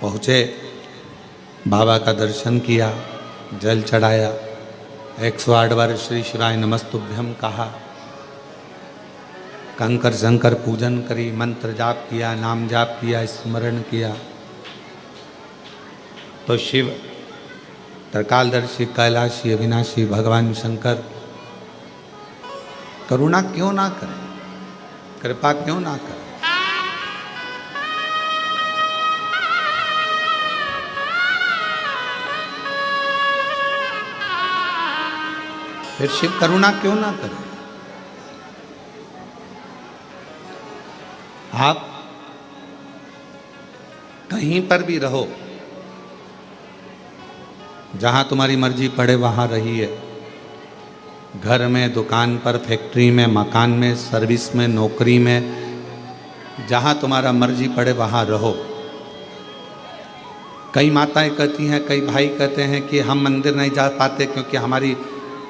पहुँचे, बाबा का दर्शन किया, जल चढ़ाया, 108 बार श्री शिवाय नमस्तुभ्यम कहा, कंकर शंकर पूजन करी, मंत्र जाप किया, नाम जाप किया, स्मरण किया। तो शिव त्रिकालदर्शी कैलाशी अविनाशी भगवान शंकर करुणा क्यों ना करें, कृपा क्यों ना करें। फिर शिव करुणा क्यों ना करे। आप कहीं पर भी रहो, जहां तुम्हारी मर्जी पड़े वहां रहिए, घर में, दुकान पर, फैक्ट्री में, मकान में, सर्विस में, नौकरी में, जहां तुम्हारा मर्जी पड़े वहां रहो। कई माताएं कहती हैं, कई भाई कहते हैं कि हम मंदिर नहीं जा पाते क्योंकि हमारी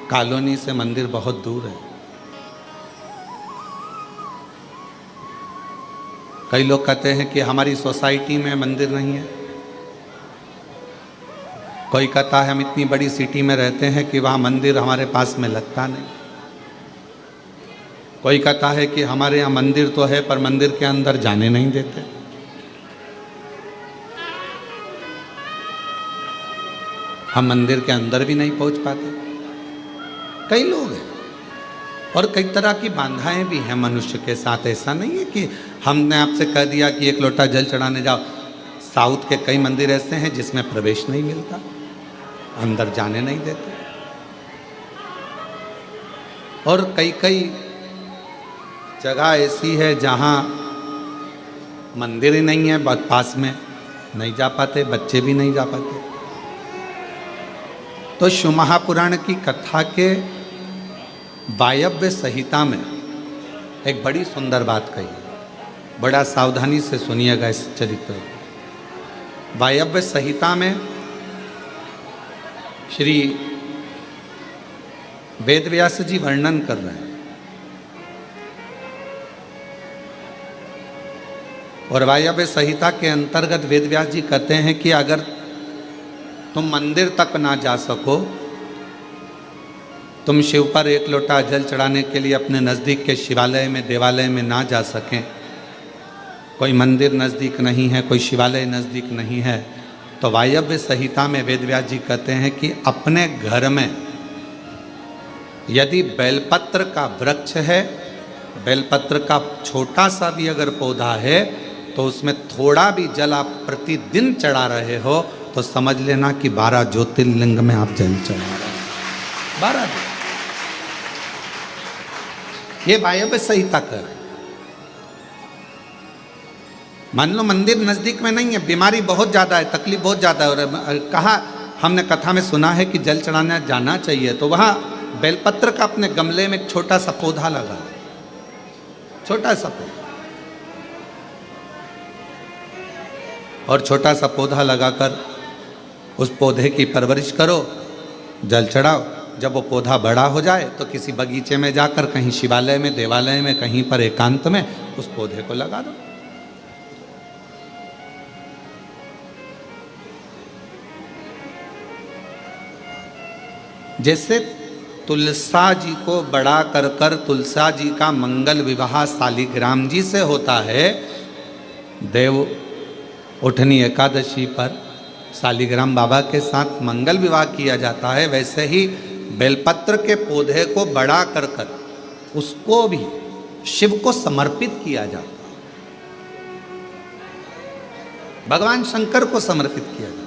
कॉलोनी से मंदिर बहुत दूर है। कई लोग कहते हैं कि हमारी सोसाइटी में मंदिर नहीं है। कोई कहता है हम इतनी बड़ी सिटी में रहते हैं कि वहाँ मंदिर हमारे पास में लगता नहीं। कोई कहता है कि हमारे यहाँ मंदिर तो है पर मंदिर के अंदर जाने नहीं देते। हम मंदिर के अंदर भी नहीं पहुँच पाते। कई लोग हैं और कई तरह की बाधाएं भी हैं मनुष्य के साथ। ऐसा नहीं है कि हमने आपसे कह दिया कि एक लोटा जल चढ़ाने जाओ। साउथ के कई मंदिर ऐसे हैं जिसमें प्रवेश नहीं मिलता, अंदर जाने नहीं देते। और कई कई जगह ऐसी है जहां मंदिर ही नहीं है, पास में नहीं जा पाते, बच्चे भी नहीं जा पाते। तो शिव महापुराण की कथा के वायव्य संहिता में एक बड़ी सुंदर बात कही, बड़ा सावधानी से सुनिएगा इस चरित्र। वायव्य संहिता में श्री वेदव्यास जी वर्णन कर रहे हैं। और वायव्य संहिता के अंतर्गत वेदव्यास जी कहते हैं कि अगर तुम मंदिर तक ना जा सको, तुम शिव पर एक लोटा जल चढ़ाने के लिए अपने नज़दीक के शिवालय में, देवालय में ना जा सकें, कोई मंदिर नज़दीक नहीं है, कोई शिवालय नज़दीक नहीं है, तो वायव्य संहिता में वेदव्यास जी कहते हैं कि अपने घर में यदि बेलपत्र का वृक्ष है, बेलपत्र का छोटा सा भी अगर पौधा है, तो उसमें थोड़ा भी जल आप प्रतिदिन चढ़ा रहे हो तो समझ लेना कि 12 ज्योतिर्लिंग में आप जल चढ़ा रहे हैं। 12 ये वायव्य संहिता कर। मान लो मंदिर नजदीक में नहीं है, बीमारी बहुत ज़्यादा है, तकलीफ बहुत ज़्यादा है, और कहा हमने कथा में सुना है कि जल चढ़ाने जाना चाहिए, तो वहाँ बेलपत्र का अपने गमले में एक छोटा सा पौधा लगा, छोटा सा पौधा, और छोटा सा पौधा लगाकर उस पौधे की परवरिश करो, जल चढ़ाओ। जब वो पौधा बड़ा हो जाए तो किसी बगीचे में जाकर, कहीं शिवालय में, देवालय में, कहीं पर एकांत में उस पौधे को लगा दो। जैसे तुलसा जी को बड़ा कर कर तुलसा जी का मंगल विवाह शालिग्राम जी से होता है, देव उठनी एकादशी पर शालिग्राम बाबा के साथ मंगल विवाह किया जाता है, वैसे ही बेलपत्र के पौधे को बड़ा कर कर उसको भी शिव को समर्पित किया जाता है, भगवान शंकर को समर्पित किया जाता है।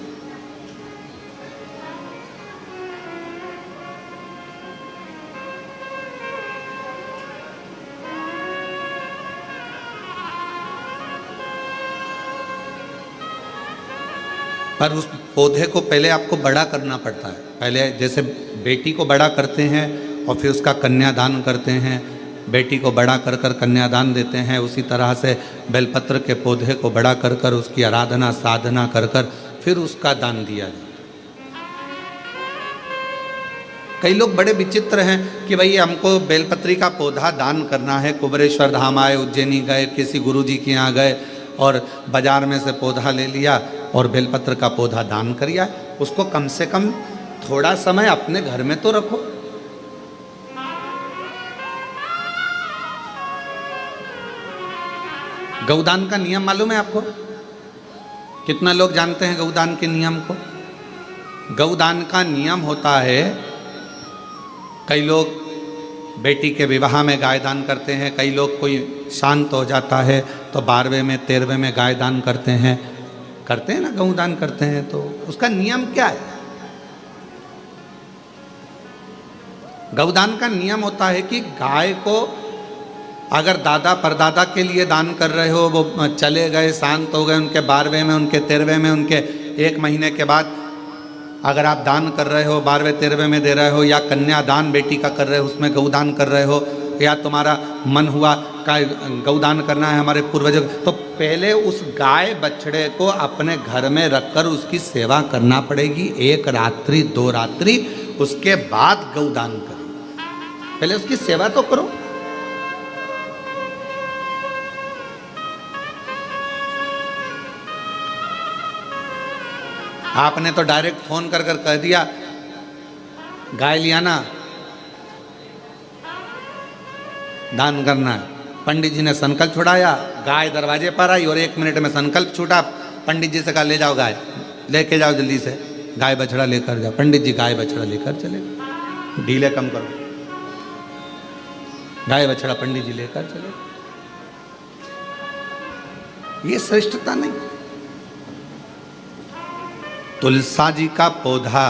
पर उस पौधे को पहले आपको बड़ा करना पड़ता है। पहले जैसे बेटी को बड़ा करते हैं और फिर उसका कन्यादान करते हैं, बेटी को बड़ा कर कर कन्यादान देते हैं, उसी तरह से बेलपत्र के पौधे को बड़ा कर कर उसकी आराधना साधना कर कर फिर उसका दान दिया जाए। कई लोग बड़े विचित्र हैं कि भाई हमको बेलपत्री का पौधा दान करना है, कुबरेश्वर धाम आए, उज्जैनी गए, किसी गुरुजी के यहाँ गए और बाजार में से पौधा ले लिया और बेलपत्र का पौधा दान कर आए। उसको कम से कम थोड़ा समय अपने घर में तो रखो। गौदान का नियम मालूम है आपको? कितना लोग जानते हैं गौदान के नियम को? गौदान का नियम होता है, कई लोग बेटी के विवाह में गाय दान करते हैं, कई लोग कोई शांत हो जाता है तो 12वें में 13वें में गाय दान करते हैं ना, गौदान करते हैं। तो उसका नियम क्या है? गौदान का नियम होता है कि गाय को अगर दादा परदादा के लिए दान कर रहे हो, वो चले गए, शांत हो गए, उनके 12वें में, उनके 13वें में, उनके 1 महीने के बाद अगर आप दान कर रहे हो, 12वें 13वें में दे रहे हो, या कन्यादान बेटी का कर रहे हो उसमें गौदान कर रहे हो, या तुम्हारा मन हुआ का गौदान करना है हमारे पूर्वजों, तो पहले उस गाय बछड़े को अपने घर में रखकर उसकी सेवा करना पड़ेगी 1 रात्रि 2 रात्रि, उसके बाद गौदान करो। पहले उसकी सेवा तो करो। आपने तो डायरेक्ट फोन कर कर कह दिया गाय लिया ना, दान करना है। पंडित जी ने संकल्प छुड़ाया, गाय दरवाजे पर आई और 1 मिनट में संकल्प छूटा। पंडित जी से कहा ले जाओ गाय, लेके जाओ जल्दी से, गाय बछड़ा लेकर जाओ। पंडित जी गाय बछड़ा लेकर चले, ढीले कम करो, गाय बछड़ा पंडित जी लेकर चले। ये श्रेष्ठता नहीं। तुलसा जी का पौधा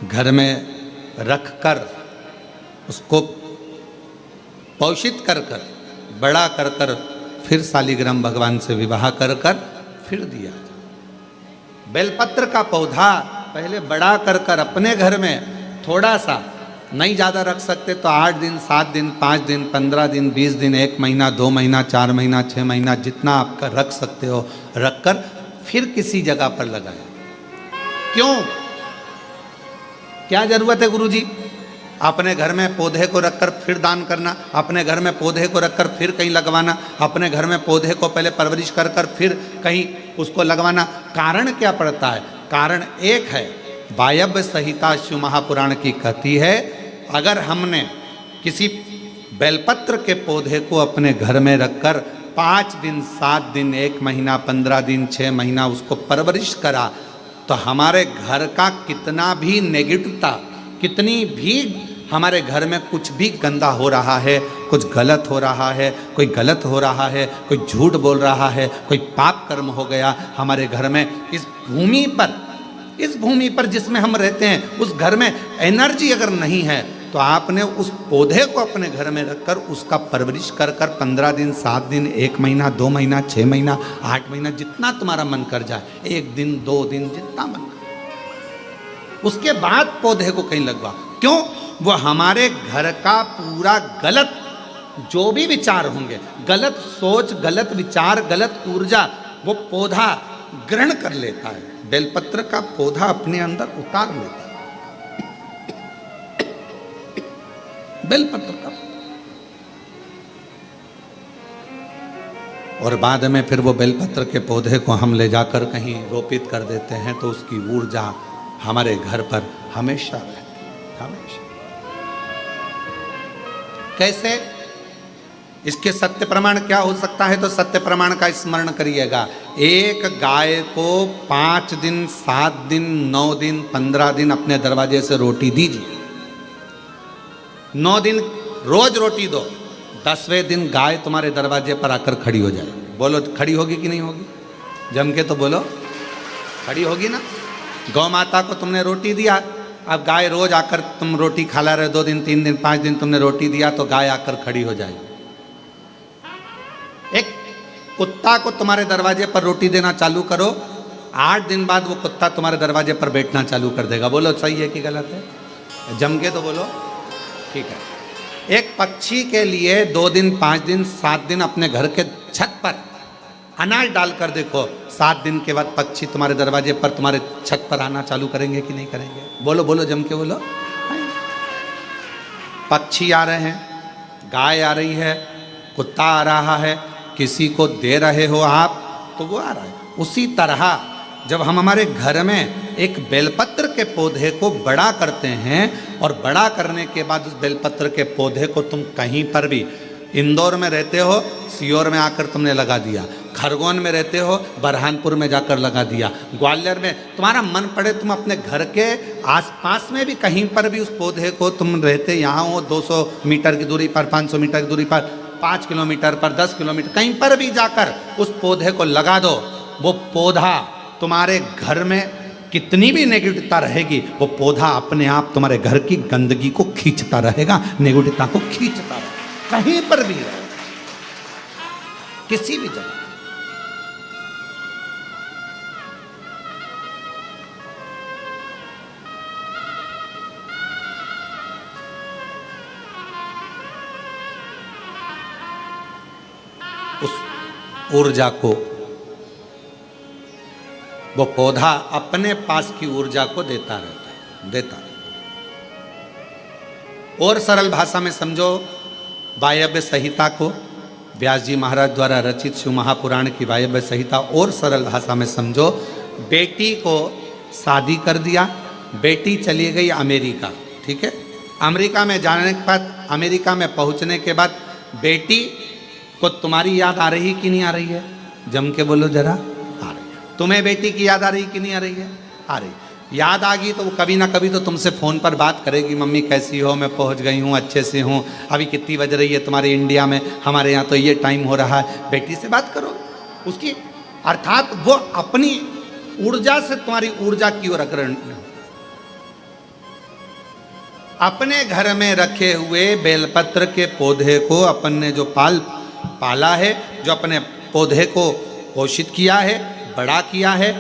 घर में रखकर उसको पोषित कर कर बड़ा कर कर फिर शालिग्राम भगवान से विवाह कर कर फिर दिया जाए। बेलपत्र का पौधा पहले बड़ा कर कर अपने घर में थोड़ा सा, नहीं ज़्यादा रख सकते तो 8 दिन 7 दिन 5 दिन 15 दिन 20 दिन 1 महीना 2 महीना 4 महीना 6 महीना जितना आपका रख सकते हो रखकर फिर किसी जगह पर लगाएं। क्यों? क्या जरूरत है गुरुजी अपने घर में पौधे को रखकर फिर दान करना, अपने घर में पौधे को रखकर फिर कहीं लगवाना, अपने घर में पौधे को पहले परवरिश कर कर फिर कहीं उसको लगवाना? कारण क्या पड़ता है? कारण एक है, वायव्य संहिता शिव महापुराण की कहती है, अगर हमने किसी बेलपत्र के पौधे को अपने घर में रखकर 5 दिन 7 दिन 1 महीना 15 दिन 6 महीना उसको परवरिश करा तो हमारे घर का कितना भी नेगेटिवता, कितनी भी हमारे घर में कुछ भी गंदा हो रहा है, कुछ गलत हो रहा है, कोई गलत हो रहा है, कोई झूठ बोल रहा है, कोई पाप कर्म हो गया हमारे घर में, इस भूमि पर जिसमें हम रहते हैं उस घर में एनर्जी अगर नहीं है तो आपने उस पौधे को अपने घर में रखकर उसका परवरिश कर कर 15 दिन 7 दिन 1 महीना 2 महीना 6 महीना 8 महीना जितना तुम्हारा मन कर जाए, 1 दिन 2 दिन जितना मन कर, उसके बाद पौधे को कहीं लगवा। क्यों? वो हमारे घर का पूरा गलत जो भी विचार होंगे, गलत सोच, गलत विचार, गलत ऊर्जा वो पौधा ग्रहण कर लेता है। बेलपत्र का पौधा अपने अंदर उतार लेता है। बेलपत्र का, और बाद में फिर वो बेलपत्र के पौधे को हम ले जाकर कहीं रोपित कर देते हैं तो उसकी ऊर्जा हमारे घर पर हमेशा रहती है, हमेशा। कैसे? इसके सत्य प्रमाण क्या हो सकता है? तो सत्य प्रमाण का स्मरण करिएगा। एक गाय को 5 दिन 7 दिन 9 दिन 15 दिन अपने दरवाजे से रोटी दीजिए। 9 दिन रोज रोटी दो, 10वें दिन गाय तुम्हारे दरवाजे पर आकर खड़ी हो जाए। बोलो खड़ी होगी कि नहीं होगी? जम के तो बोलो, खड़ी होगी ना। गौ माता को तुमने रोटी दिया, अब गाय रोज आकर, तुम रोटी खा ला रहे 2 दिन 3 दिन 5 दिन तुमने रोटी दिया तो गाय आकर खड़ी हो जाएगी। एक कुत्ता को तुम्हारे दरवाजे पर रोटी देना चालू करो, 8 दिन बाद वो कुत्ता तुम्हारे दरवाजे पर बैठना चालू कर देगा। बोलो सही है कि गलत है? जम के तो बोलो, ठीक है। एक पक्षी के लिए 2 दिन 5 दिन 7 दिन अपने घर के छत पर अनाज डालकर देखो, 7 दिन के बाद पक्षी तुम्हारे दरवाजे पर, तुम्हारे छत पर आना चालू करेंगे कि नहीं करेंगे? बोलो बोलो, जम के बोलो। पक्षी आ रहे हैं, गाय आ रही है, कुत्ता आ रहा है, किसी को दे रहे हो आप तो वो आ रहा है। उसी तरह जब हम हमारे घर में एक बेलपत्र के पौधे को बड़ा करते हैं और बड़ा करने के बाद उस बेलपत्र के पौधे को तुम कहीं पर भी, इंदौर में रहते हो सीहोर में आकर तुमने लगा दिया, खरगोन में रहते हो बरहानपुर में जाकर लगा दिया, ग्वालियर में तुम्हारा मन पड़े तुम अपने घर के आसपास में भी कहीं पर भी उस पौधे को तुम रहते यहाँ हो 200 मीटर की दूरी पर, 500 मीटर की दूरी पर, 5 किलोमीटर पर, 10 किलोमीटर कहीं पर भी जाकर उस पौधे को लगा दो। वो पौधा तुम्हारे घर में कितनी भी नेगेटिवता रहेगी, वो पौधा अपने आप तुम्हारे घर की गंदगी को खींचता रहेगा, नेगेटिवता को खींचता रहेगा, कहीं पर भी रहे, किसी भी जगह। उस ऊर्जा को वो पौधा अपने पास की ऊर्जा को देता रहता है, देता रहता है। और सरल भाषा में समझो, वायव्य संहिता को, व्यास जी महाराज द्वारा रचित शिव महापुराण की वायव्य संहिता और सरल भाषा में समझो। बेटी को शादी कर दिया, बेटी चली गई अमेरिका, ठीक है। अमेरिका में जाने के बाद, अमेरिका में पहुंचने के बाद बेटी को तुम्हारी याद आ रही कि नहीं आ रही है? जम के बोलो जरा। आ रही है। तुम्हें बेटी की याद आ रही कि नहीं आ रही है? आ रही। याद आ गई तो वो कभी ना कभी तो तुमसे फ़ोन पर बात करेगी, मम्मी कैसी हो, मैं पहुंच गई हूँ, अच्छे से हूँ, अभी कितनी बज रही है तुम्हारे इंडिया में, हमारे यहाँ तो ये टाइम हो रहा है। बेटी से बात करो उसकी, अर्थात वो अपनी ऊर्जा से तुम्हारी ऊर्जा की ओर अग्रणी। अपने घर में रखे हुए बेलपत्र के पौधे को अपन ने जो पाला है, जो अपने पौधे को पोषित किया है, बड़ा किया है,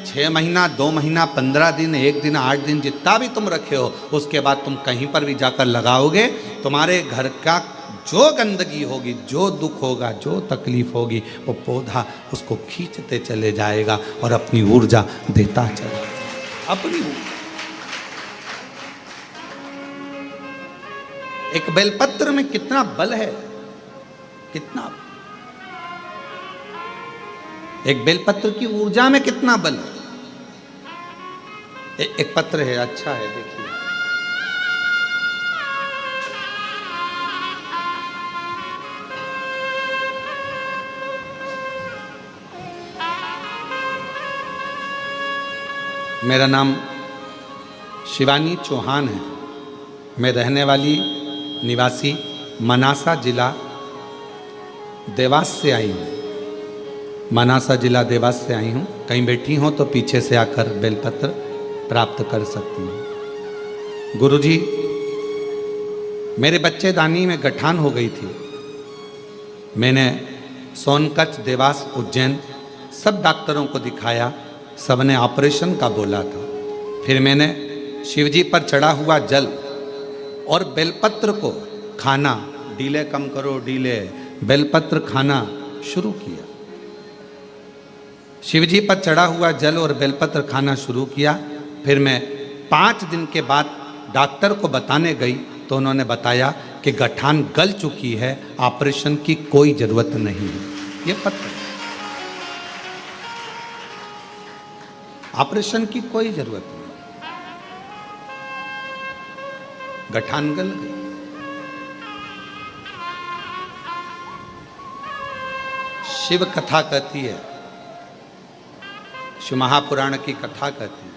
6 महीना, 2 महीना, 15 दिन, 1 दिन, 8 दिन, जितना भी तुम रखे हो, उसके बाद तुम कहीं पर भी जाकर लगाओगे, तुम्हारे घर का जो गंदगी होगी, जो दुख होगा, जो तकलीफ होगी, वो पौधा उसको खींचते चले जाएगा और अपनी ऊर्जा देता चला, अपनी ऊर्जा। एक बेलपत्र में कितना बल है, कितना, एक बेलपत्र की ऊर्जा में कितना बल है। एक पत्र है, अच्छा है, देखिए। मेरा नाम शिवानी चौहान है। मैं रहने वाली निवासी मनासा जिला देवास से आई हूँ। मनासा जिला देवास से आई हूँ। कहीं बैठी हो तो पीछे से आकर बेलपत्र प्राप्त कर सकती हूँ। गुरुजी, मेरे बच्चेदानी में गठान हो गई थी। मैंने सोनकच्छ, देवास, उज्जैन सब डॉक्टरों को दिखाया, सबने ऑपरेशन का बोला था। फिर मैंने शिवजी पर चढ़ा हुआ जल और बेलपत्र को खाना, डीले कम करो डीले, बेलपत्र खाना शुरू किया। शिवजी पर चढ़ा हुआ जल और बेलपत्र खाना शुरू किया। फिर मैं 5 दिन के बाद डॉक्टर को बताने गई तो उन्होंने बताया कि गठान गल चुकी है, ऑपरेशन की कोई जरूरत नहीं है। ये पत्र, ऑपरेशन की कोई जरूरत नहीं, गठान गल गई। शिव कथा कहती है, शिव महापुराण की कथा कहती है,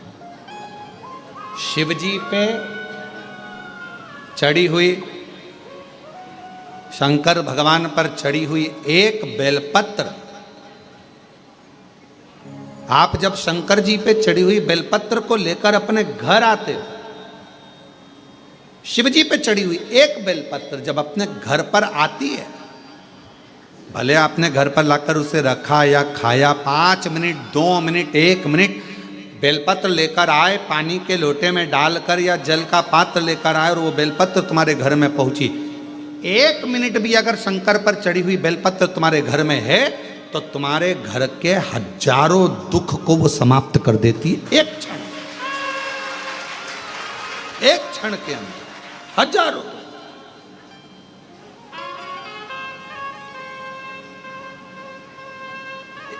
शिवजी पे चढ़ी हुई, शंकर भगवान पर चढ़ी हुई एक बेलपत्र, आप जब शंकर जी पे चढ़ी हुई बेलपत्र को लेकर अपने घर आते हो, शिवजी पे चढ़ी हुई एक बेलपत्र जब अपने घर पर आती है, भले आपने घर पर लाकर उसे रखा या खाया, 5 मिनट, 2 मिनट, 1 मिनट बेलपत्र लेकर आए, पानी के लोटे में डालकर या जल का पात्र लेकर आए और वो बेलपत्र तुम्हारे घर में पहुंची, 1 मिनट भी अगर शंकर पर चढ़ी हुई बेलपत्र तुम्हारे घर में है तो तुम्हारे घर के हजारों दुख को वो समाप्त कर देती है। एक क्षण, एक क्षण के अंदर हजारों।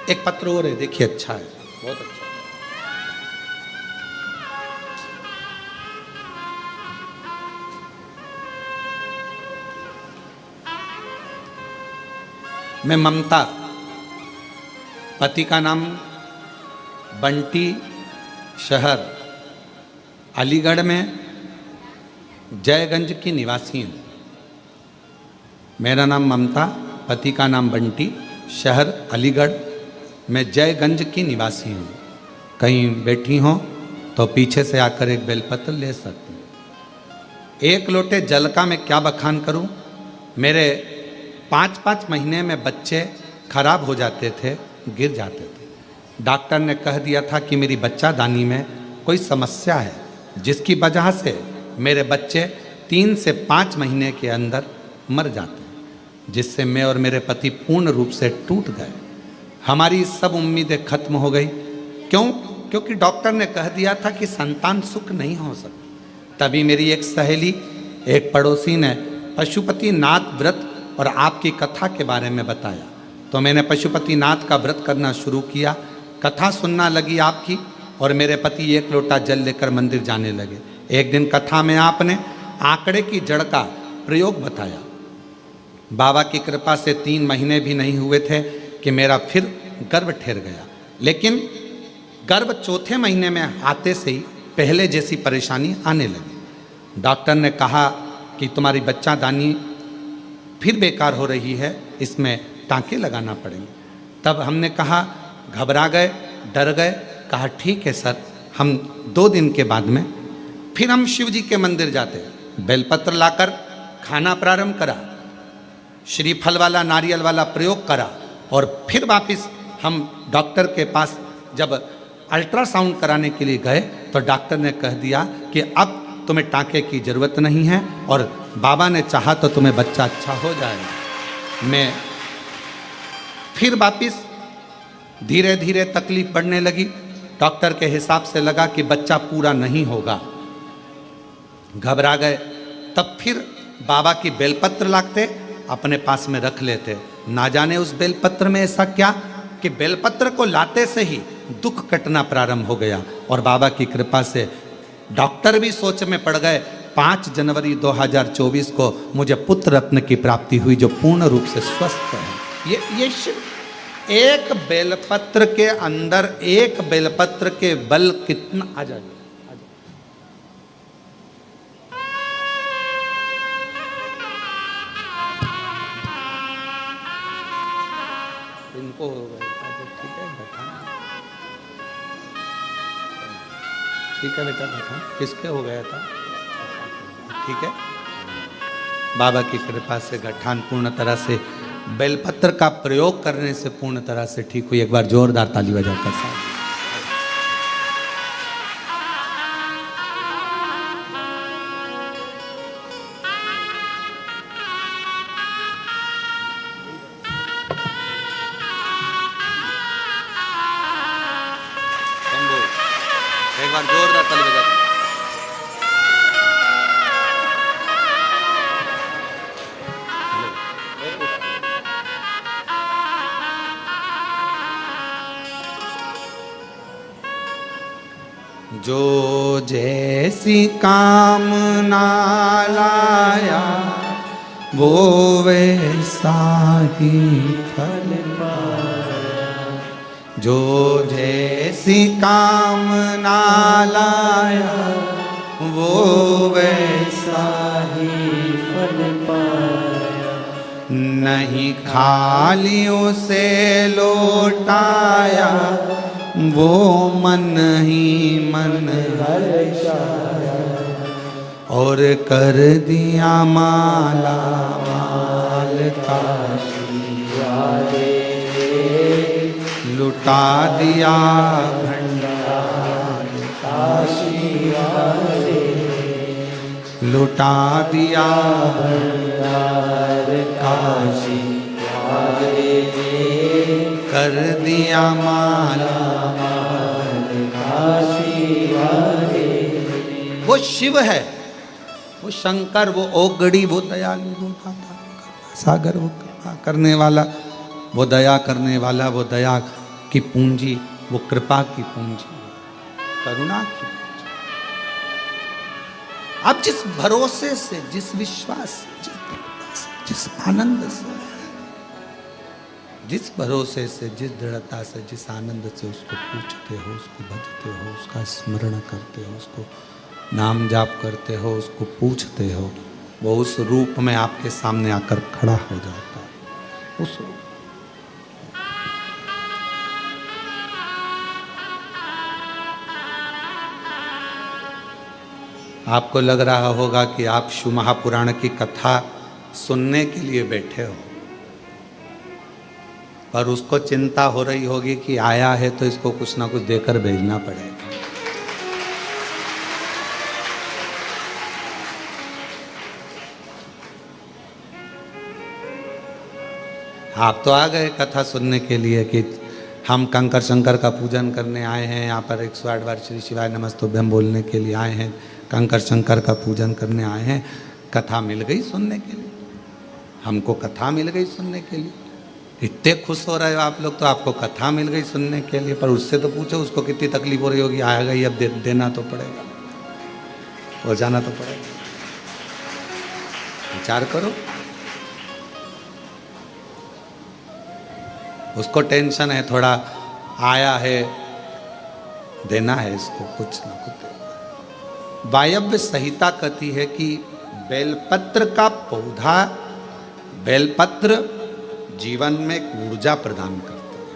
एक पत्र और है, देखिए अच्छा है, बहुत अच्छा। मैं ममता, पति का नाम बंटी, शहर अलीगढ़ में जयगंज की निवासी हूँ। मेरा नाम ममता, पति का नाम बंटी, शहर अलीगढ़ में जयगंज की निवासी हूँ। कहीं बैठी हो तो पीछे से आकर एक बेलपत्र ले सकती हूँ। एक लोटे जल का मैं क्या बखान करूँ। मेरे 5-5 महीने में बच्चे खराब हो जाते थे, गिर जाते थे। डॉक्टर ने कह दिया था कि मेरी बच्चादानी में कोई समस्या है, जिसकी वजह से मेरे बच्चे 3 से 5 महीने के अंदर मर जाते हैं, जिससे मैं और मेरे पति पूर्ण रूप से टूट गए। हमारी सब उम्मीदें खत्म हो गई। क्यों? क्योंकि डॉक्टर ने कह दिया था कि संतान सुख नहीं हो सकती। तभी मेरी एक सहेली, एक पड़ोसी ने पशुपतिनाथ व्रत और आपकी कथा के बारे में बताया, तो मैंने पशुपतिनाथ का व्रत करना शुरू किया। कथा सुनना लगी आपकी, और मेरे पति 1 लोटा जल लेकर मंदिर जाने लगे। एक दिन कथा में आपने आंकड़े की जड़ का प्रयोग बताया। बाबा की कृपा से 3 महीने भी नहीं हुए थे कि मेरा फिर गर्भ ठहर गया। लेकिन गर्भ 4थे महीने में आते से ही पहले जैसी परेशानी आने लगी। डॉक्टर ने कहा कि तुम्हारी बच्चादानी फिर बेकार हो रही है, इसमें टांके लगाना पड़ेंगे। तब हमने कहा, घबरा गए, डर गए। कहा ठीक है सर, हम 2 दिन के बाद में फिर हम शिव जी के मंदिर जाते। बेलपत्र लाकर खाना प्रारंभ करा, श्रीफल वाला नारियल वाला प्रयोग करा, और फिर वापस हम डॉक्टर के पास जब अल्ट्रासाउंड कराने के लिए गए तो डॉक्टर ने कह दिया कि अब तुम्हें टांके की ज़रूरत नहीं है, और बाबा ने चाहा तो तुम्हें बच्चा अच्छा हो जाएगा। मैं फिर वापस धीरे धीरे तकलीफ बढ़ने लगी। डॉक्टर के हिसाब से लगा कि बच्चा पूरा नहीं होगा। घबरा गए। तब फिर बाबा की बेलपत्र लाते, अपने पास में रख लेते। ना जाने उस बेलपत्र में ऐसा क्या कि बेलपत्र को लाते से ही दुख कटना प्रारंभ हो गया, और बाबा की कृपा से डॉक्टर भी सोच में पड़ गए। 5 जनवरी 2024 को मुझे पुत्र रत्न की प्राप्ति हुई, जो पूर्ण रूप से स्वस्थ है। ये एक बेलपत्र के अंदर, एक बेलपत्र के बल कितना आ जाए। इनको हो गया था, ठीक है बैठा, ठीक है बेटा बैठा। किसके हो गया था? ठीक है। बाबा की कृपा से गठान पूर्ण तरह से बेलपत्र का प्रयोग करने से पूर्ण तरह से ठीक हुई। एक बार जोरदार ताली बजाकर साथ। एक बार जोरदार ताली बजाकर। जो जैसी कामना लाया, वो वैसा ही फल पाया। जो जैसी कामना लाया, वो वैसा ही फल पाया। नहीं खाली उसे लौटाया, वो मन ही मन हर्षाया, और कर दिया माला माल काशी वाले। लुटा दिया भंडार काशी वाले। लुटा दिया भंडार काशी वाले। कर दिया माला वो शिव है, वो शंकर, वो ओगड़ी, वो दयालु, वो सागर, वो कृपा करने वाला, वो दया करने वाला, वो दया की पूंजी वो कृपा की पूंजी, करुणा की पूंजी। आप जिस भरोसे से, जिस विश्वास से, जिस आनंद से, जिस भरोसे से, जिस दृढ़ता से, जिस आनंद से उसको पूछते हो, उसको भजते हो, उसका स्मरण करते हो, उसको नाम जाप करते हो, उसको पूछते हो, वो उस रूप में आपके सामने आकर खड़ा हो जाता है। उस रूप आपको लग रहा होगा कि आप शिव महापुराण की कथा सुनने के लिए बैठे हो, पर उसको चिंता हो रही होगी कि आया है तो इसको कुछ ना कुछ देकर भेजना पड़ेगा। आप तो आ गए कथा सुनने के लिए कि हम कंकर शंकर का पूजन करने आए हैं, यहाँ पर 108 बार श्री शिवाय नमस्तुभ्यम बोलने के लिए आए हैं, कंकर शंकर का पूजन करने आए हैं। कथा मिल गई सुनने के लिए, हमको कथा मिल गई सुनने के लिए। इतने खुश हो रहे हो आप लोग, तो आपको कथा मिल गई सुनने के लिए। पर उससे तो पूछो उसको कितनी तकलीफ हो रही होगी, आ गई अब देना तो पड़ेगा, हो जाना तो पड़ेगा। विचार करो, उसको टेंशन है, थोड़ा आया है, देना है इसको कुछ ना कुछ। वायव्य संहिता कहती है कि बेलपत्र का पौधा, बेलपत्र जीवन में एक ऊर्जा प्रदान करता है।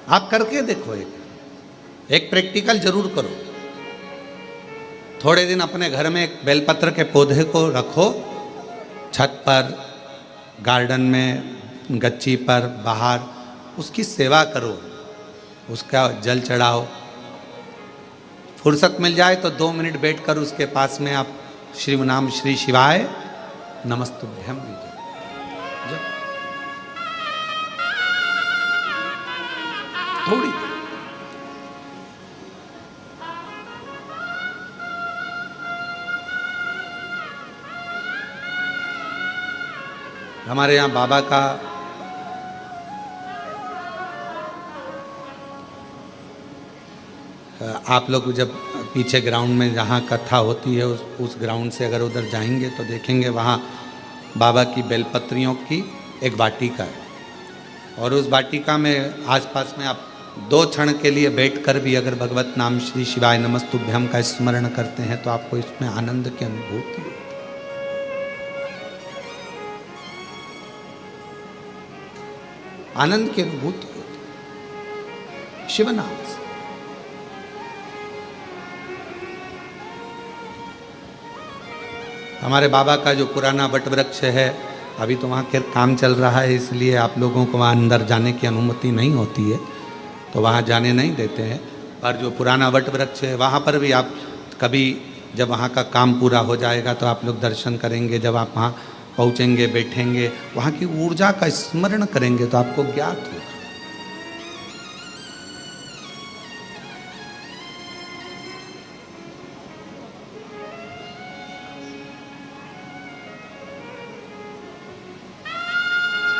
आप करके देखो, एक प्रैक्टिकल जरूर करो। थोड़े दिन अपने घर में एक बेलपत्र के पौधे को रखो, छत पर, गार्डन में, गच्ची पर, बाहर, उसकी सेवा करो, उसका जल चढ़ाओ। फुर्सत मिल जाए तो 2 मिनट बैठकर उसके पास में आप श्री नाम श्री शिवाय नमस्तुभ्यम लीजिए। थोड़ी हमारे यहाँ बाबा का आप लोग जब पीछे ग्राउंड में जहाँ कथा होती है उस ग्राउंड से अगर उधर जाएंगे तो देखेंगे वहाँ बाबा की बेलपत्रियों की एक वाटिका है। और उस वाटिका में आसपास में आप 2 क्षण के लिए बैठकर भी अगर भगवत नाम श्री शिवाय नमस्तुभ्यम का स्मरण करते हैं तो आपको इसमें आनंद की अनुभूति होती है। आनंद की अनुभूति होती है शिव नाम से। हमारे बाबा का जो पुराना वट वृक्ष है, अभी तो वहाँ के काम चल रहा है, इसलिए आप लोगों को वहाँ अंदर जाने की अनुमति नहीं होती है, तो वहाँ जाने नहीं देते हैं। पर जो पुराना वट वृक्ष है वहाँ पर भी आप कभी जब वहाँ का काम पूरा हो जाएगा तो आप लोग दर्शन करेंगे। जब आप वहाँ पहुँचेंगे, बैठेंगे, वहाँ की ऊर्जा का स्मरण करेंगे तो आपको ज्ञात होगा।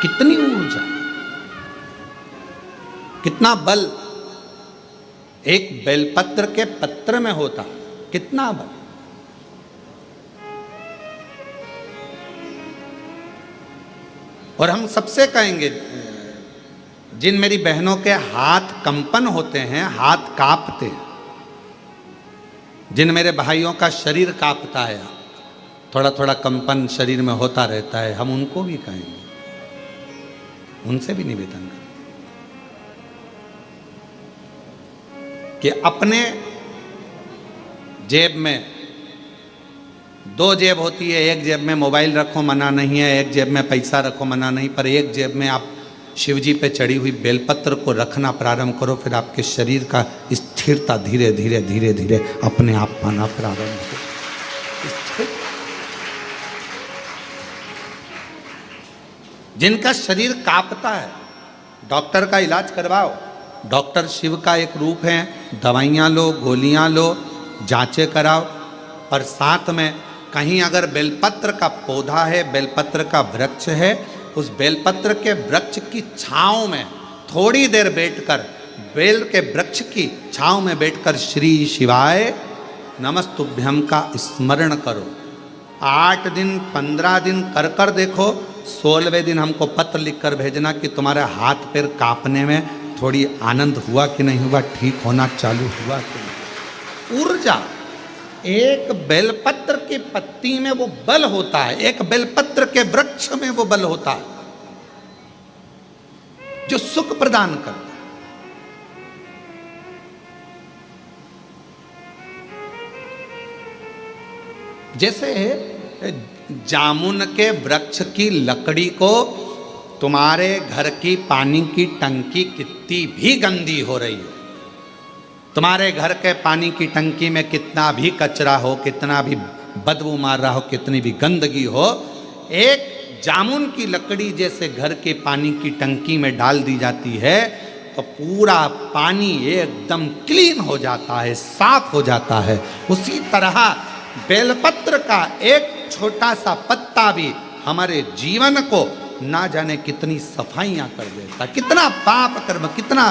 कितनी ऊर्जा, कितना बल एक बेलपत्र के पत्र में होता, कितना बल। और हम सबसे कहेंगे, जिन मेरी बहनों के हाथ कंपन होते हैं, हाथ कांपते हैं, जिन मेरे भाइयों का शरीर कांपता है, थोड़ा थोड़ा कंपन शरीर में होता रहता है, हम उनको भी कहेंगे, उनसे भी निवेदन करें कि अपने जेब में 2 जेब होती है, एक जेब में मोबाइल रखो मना नहीं है, एक जेब में पैसा रखो मना नहीं, पर एक जेब में आप शिव जी पे चढ़ी हुई बेलपत्र को रखना प्रारंभ करो, फिर आपके शरीर का स्थिरता धीरे धीरे धीरे धीरे अपने आप पाना प्रारंभ हो। जिनका शरीर कांपता है, डॉक्टर का इलाज करवाओ। डॉक्टर शिव का एक रूप है, दवाइयाँ लो, गोलियाँ लो, जांचें कराओ, पर साथ में कहीं अगर बेलपत्र का पौधा है, बेलपत्र का वृक्ष है, उस बेलपत्र के वृक्ष की छांव में थोड़ी देर बैठकर, बेल के वृक्ष की छांव में बैठकर श्री शिवाय नमस्तुभ्यम का स्मरण करो। 8 दिन 15 दिन कर कर देखो, 16वें दिन हमको पत्र लिखकर भेजना कि तुम्हारे हाथ पैर कांपने में थोड़ी आनंद हुआ कि नहीं हुआ, ठीक होना चालू हुआ कि नहीं। ऊर्जा, एक बेलपत्र की पत्ती में वो बल होता है, एक बेलपत्र के वृक्ष में वो बल होता है जो सुख प्रदान करता है। जैसे जामुन के वृक्ष की लकड़ी को तुम्हारे घर की पानी की टंकी कितनी भी गंदी हो रही हो, तुम्हारे घर के पानी की टंकी में कितना भी कचरा हो, कितना भी बदबू मार रहा हो, कितनी भी गंदगी हो, एक जामुन की लकड़ी जैसे घर के पानी की टंकी में डाल दी जाती है तो पूरा पानी एकदम क्लीन हो जाता है, साफ हो जाता है। उसी तरह बेलपत्र का एक छोटा सा पत्ता भी हमारे जीवन को ना जाने कितनी सफाइयां कर देता, कितना पाप कर्म, कितना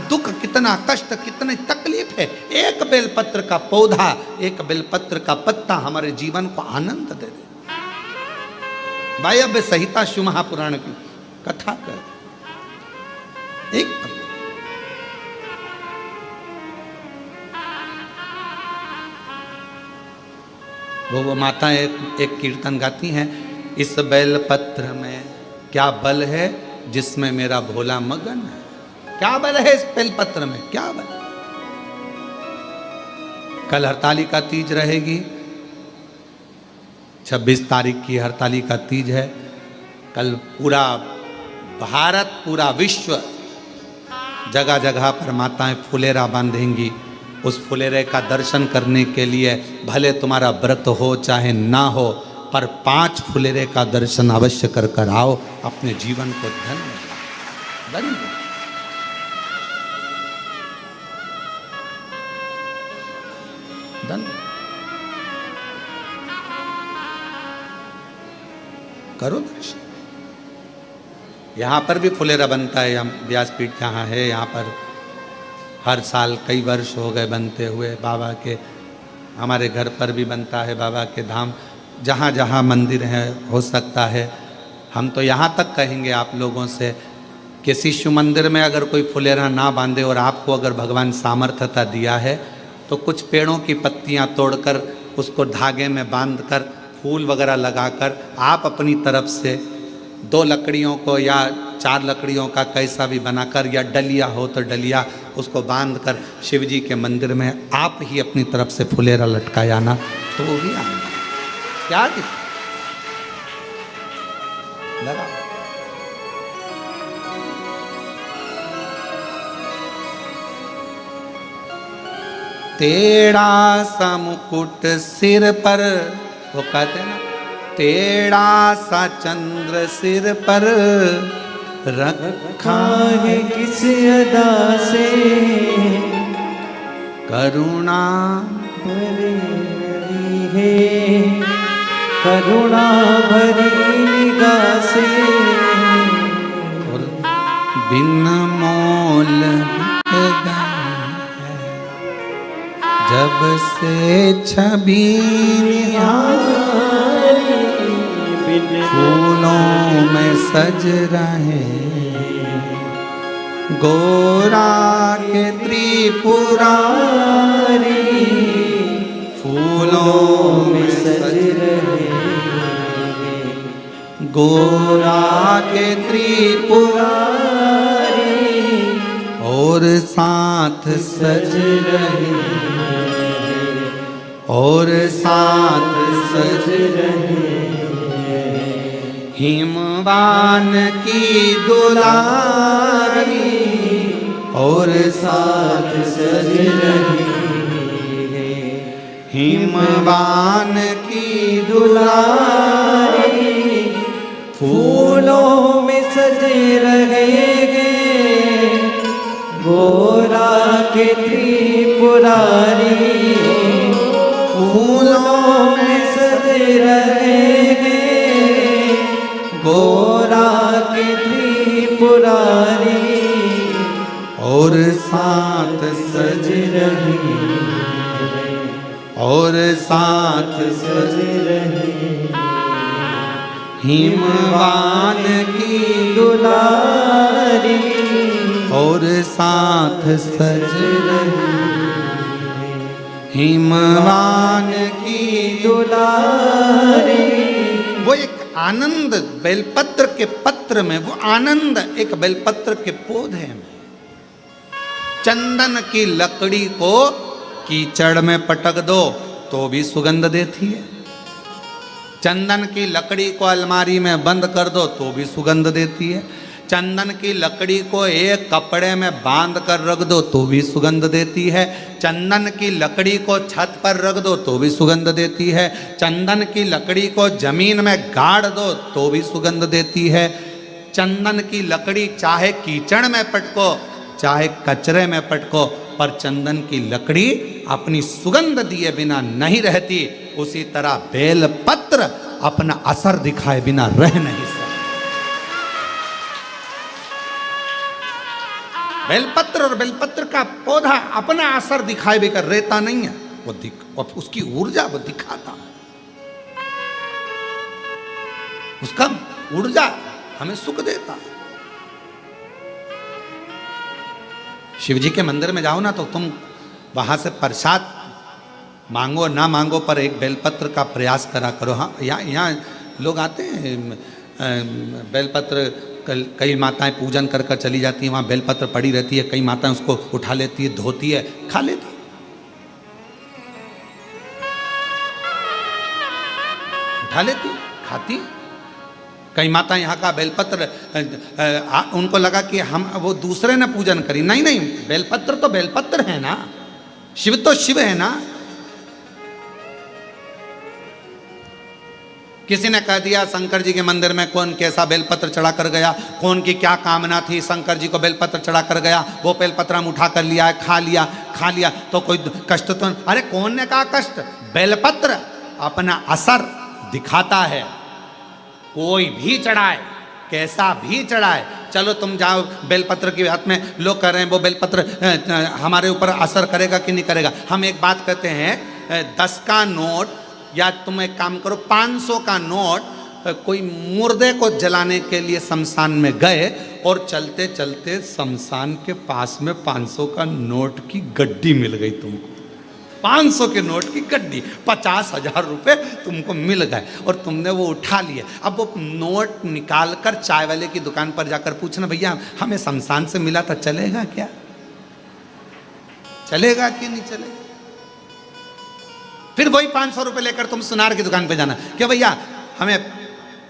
दुख, कितना कष्ट, कितनी तकलीफ है। एक बेलपत्र का पौधा, एक बेलपत्र का पत्ता हमारे जीवन को आनंद दे दे। वायव्य संहिता शिव महापुराण की कथा कर एक वो माता एक कीर्तन गाती हैं, इस बेलपत्र में क्या बल है जिसमें मेरा भोला मगन है। क्या बल है इस बेलपत्र में, क्या बल। कल हरतालिका तीज रहेगी, 26 तारीख की हरतालिका तीज है। कल पूरा भारत, पूरा विश्व, जगह जगह पर माताएं फुलेरा बांधेंगी। उस फुलेरे का दर्शन करने के लिए भले तुम्हारा व्रत हो चाहे ना हो, पर 5 फुलेरे का दर्शन अवश्य कर कर आओ, अपने जीवन को धन्य धन्य करो दर्शन। यहाँ पर भी फुलेरा बनता है, हम व्यासपीठ जहाँ है यहाँ पर हर साल कई वर्ष हो गए बनते हुए। बाबा के, हमारे घर पर भी बनता है, बाबा के धाम जहाँ जहाँ मंदिर है हो सकता है। हम तो यहाँ तक कहेंगे आप लोगों से, किसी शिव मंदिर में अगर कोई फुलेरा ना बांधे और आपको अगर भगवान सामर्थ्यता दिया है तो कुछ पेड़ों की पत्तियाँ तोड़कर उसको धागे में बांधकर फूल वगैरह लगाकर आप अपनी तरफ से 2 लकड़ियों को या 4 लकड़ियों का कैसा भी बनाकर, या डलिया हो तो डलिया, उसको बांधकर शिव जी के मंदिर में आप ही अपनी तरफ से फुलेरा लटकाया ना, तो वो भी आएंगे। क्या लगा टेढ़ा सा मुकुट सिर पर, वो कहते हैं ना, टेढ़ा सा चंद्र सिर पर रखा है किस अदा से, करुणा भरी है, करुणा भरी निगाह से, और बिन मोल बिक गए जब से छवि निहारी, फूलों में सज रहे गोरा के त्रिपुरारी, फूलों में सज रहे गोरा के त्रिपुरारी, और साथ सज रहे, और साथ सज रहे हिमवान की दुलारी, और साथ सज रहे हिमवान की दुलारी, फूलों में सजे रहेंगे गोरा के त्रिपुरारी, फूलों में सजे के त्रिपुरारी और साथ सज रही और साथ सज रही हिमवान की दुलारी और साथ सज रही हिमवान की दुलारी। वो एक आनंद बेलपत्र के पत्र में, वो आनंद एक बेलपत्र के पौधे में। चंदन की लकड़ी को कीचड़ में पटक दो तो भी सुगंध देती है। चंदन की लकड़ी को अलमारी में बंद कर दो तो भी सुगंध देती है। चंदन की लकड़ी को एक कपड़े में बांध कर रख दो तो भी सुगंध देती है। चंदन की लकड़ी को छत पर रख दो तो भी सुगंध देती है। चंदन की लकड़ी को जमीन में गाड़ दो तो भी सुगंध देती है। चंदन की लकड़ी चाहे कीचड़ में पटको चाहे कचरे में पटको, पर चंदन की लकड़ी अपनी सुगंध दिए बिना नहीं रहती। उसी तरह बेलपत्र अपना असर दिखाए बिना रह नहीं सकता। बेलपत्र और बेलपत्र का पौधा अपना असर दिखाए बिना रहता नहीं है। वो उसकी ऊर्जा वो दिखाता है। उसका ऊर्जा हमें सुख देता है। शिव जी के मंदिर में जाओ ना तो तुम वहां से प्रसाद मांगो ना मांगो, पर एक बेलपत्र का प्रयास करा करो। हाँ, यहाँ लोग आते हैं, बेलपत्र कई माताएं पूजन कर कर चली जाती हैं, वहाँ बेलपत्र पड़ी रहती है। कई माताएं उसको उठा लेती है, धोती है, खा लेती है। उठा लेती है, खाती है। कई माता यहाँ का बेलपत्र उनको लगा कि हम वो दूसरे ने पूजन करी। नहीं नहीं, बेलपत्र तो बेलपत्र है ना, शिव तो शिव है ना। किसी ने कह दिया शंकर जी के मंदिर में कौन कैसा बेलपत्र चढ़ा कर गया, कौन की क्या कामना थी, शंकर जी को बेलपत्र चढ़ा कर गया, वो बेलपत्र हम उठा कर लिया है, खा लिया तो कोई कष्ट तो। अरे कौन ने कहा कष्ट? बेलपत्र अपना असर दिखाता है। कोई भी चढ़ाए, कैसा भी चढ़ाए, चलो तुम जाओ बेलपत्र के हाथ में, लोग कह रहे हैं वो बेलपत्र हमारे ऊपर असर करेगा कि नहीं करेगा। हम एक बात कहते हैं, 10 का नोट या तुम एक काम करो 500 का नोट, कोई मुर्दे को जलाने के लिए शमशान में गए और चलते चलते शमशान के पास में 500 का नोट की गड्डी मिल गई तुमको। 500 के नोट की गड्डी, 50,000 रुपये तुमको मिल गए और तुमने वो उठा लिए। अब वो नोट निकाल कर चाय वाले की दुकान पर जाकर पूछना, भैया हमें शमशान से मिला था, चलेगा क्या? चलेगा कि नहीं चलेगा? फिर वही 500 रुपये लेकर तुम सुनार की दुकान पर जाना, क्या भैया हमें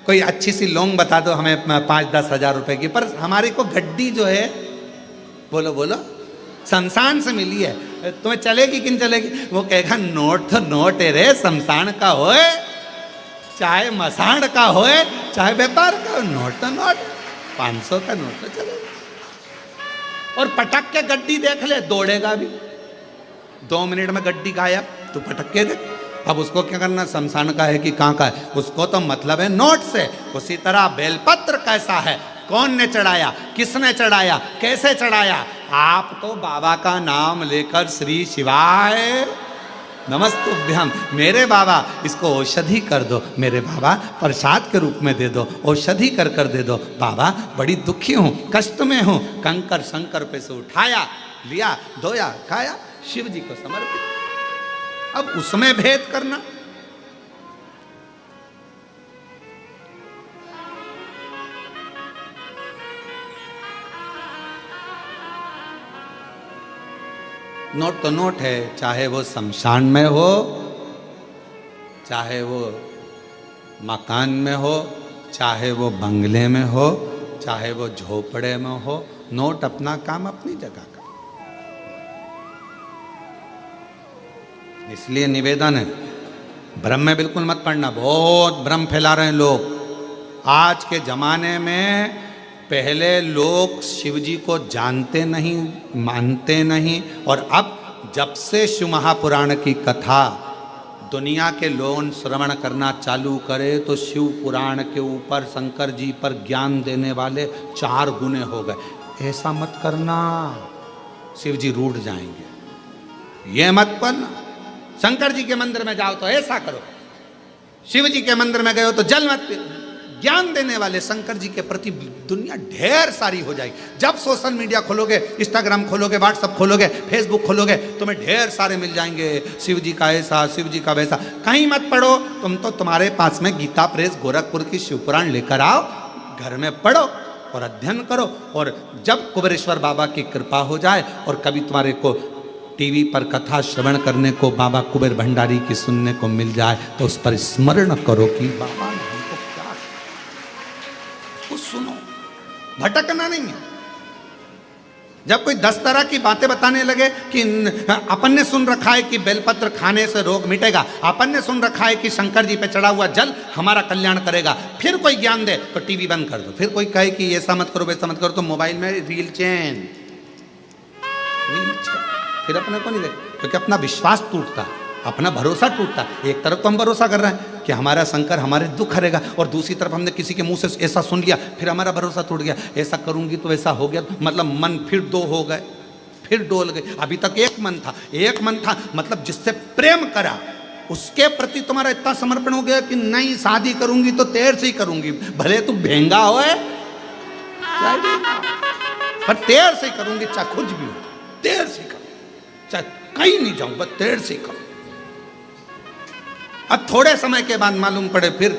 कोई अच्छी सी लौंग बता दो, हमें 5-10 हजार रुपये की, पर हमारी को गड्डी जो है, बोलो शमशान से मिली है, तुम्हें चलेगी कि नहीं चलेगी? वो कहेगा नोट तो नोट है रे, शमशान का होए चाहे मसाण का होए चाहे व्यापार का, नोट तो नोट, 500 का नोट तो चलेगा। और पटक के गड्डी देख ले, दौड़ेगा भी। 2 मिनट में गड्डी गायब, तो पटक के देख। अब उसको क्या करना, शमशान का है कि कहाँ का है, उसको तो मतलब है नोट से। उसी तरह बेलपत्र कैसा है, कौन ने चढ़ाया, किसने चढ़ाया, कैसे चढ़ाया? आप तो बाबा का नाम लेकर श्री शिवाय नमस्तुभ्यम, मेरे बाबा इसको औषधि कर दो, मेरे बाबा प्रसाद के रूप में दे दो, औषधि कर कर दे दो। बाबा बड़ी दुखी हूँ, कष्ट में हूँ, कंकर शंकर पे से उठाया, लिया, धोया, खाया, शिव जी को समर्पित। अब उसमें भेद करना, नोट तो नोट है, चाहे वो शमशान में हो, चाहे वो मकान में हो, चाहे वो बंगले में हो, चाहे वो झोपड़े में हो, नोट अपना काम अपनी जगह का। इसलिए निवेदन है, भ्रम में बिल्कुल मत पड़ना। बहुत भ्रम फैला रहे हैं लोग आज के जमाने में। पहले लोग शिव जी को जानते नहीं, मानते नहीं, और अब जब से शिव महापुराण की कथा दुनिया के लोग श्रवण करना चालू करे तो शिव पुराण के ऊपर शंकर जी पर ज्ञान देने वाले 4 गुने हो गए। ऐसा मत करना, शिव जी रूठ जाएंगे। ये मत करना। शंकर जी के मंदिर में जाओ तो ऐसा करो, शिव जी के मंदिर में गए हो तो जल मत पियो। ज्ञान देने वाले शंकर जी के प्रति दुनिया ढेर सारी हो जाएगी। जब सोशल मीडिया खोलोगे, इंस्टाग्राम खोलोगे, व्हाट्सएप खोलोगे, फेसबुक खोलोगे, तुम्हें ढेर सारे मिल जाएंगे। शिव जी का ऐसा, शिव जी का वैसा। कहीं मत पढ़ो, तुम तो तुम्हारे पास में गीता प्रेस गोरखपुर की शिव पुराण लेकर आओ, घर में पढ़ो और अध्ययन करो। और जब कुबेरेश्वर बाबा की कृपा हो जाए और कभी तुम्हारे को टीवी पर कथा श्रवण करने को बाबा कुबेर भंडारी की सुनने को मिल जाए तो उस पर स्मरण करो कि बाबा ने हमको क्या, उसको सुनो, भटकना नहीं है। जब कोई 10 तरह की बातें बताने लगे कि अपन ने सुन रखा है कि बेलपत्र खाने से रोग मिटेगा, अपन ने सुन रखा है कि शंकर जी पे चढ़ा हुआ जल हमारा कल्याण करेगा, फिर कोई ज्ञान दे तो टीवी बंद कर दो। फिर कोई कहे कि ऐसा मत करो वैसा मत करो, तो मोबाइल में रील चेन, फिर अपने को नहीं देख, क्योंकि अपना विश्वास टूटता, अपना भरोसा टूटता। एक तरफ तो हम भरोसा कर रहे हैं कि हमारा शंकर हमारे दुख हरेगा, और दूसरी तरफ हमने किसी के मुंह से ऐसा सुन लिया, फिर हमारा भरोसा टूट गया। ऐसा करूंगी तो ऐसा हो गया, मतलब मन फिर 2 हो गए, फिर डोल गए। अभी तक एक मन था, मतलब जिससे प्रेम करा उसके प्रति तुम्हारा इतना समर्पण हो गया कि नहीं शादी करूंगी तो तेर से ही करूंगी, भले तू भेंगा हो पर तेर से ही करूंगी, चाहे कुछ भी हो तेर से करूंगी, चाहे कहीं नहीं जाऊं बस तेर से करूं। अब थोड़े समय के बाद मालूम पड़े फिर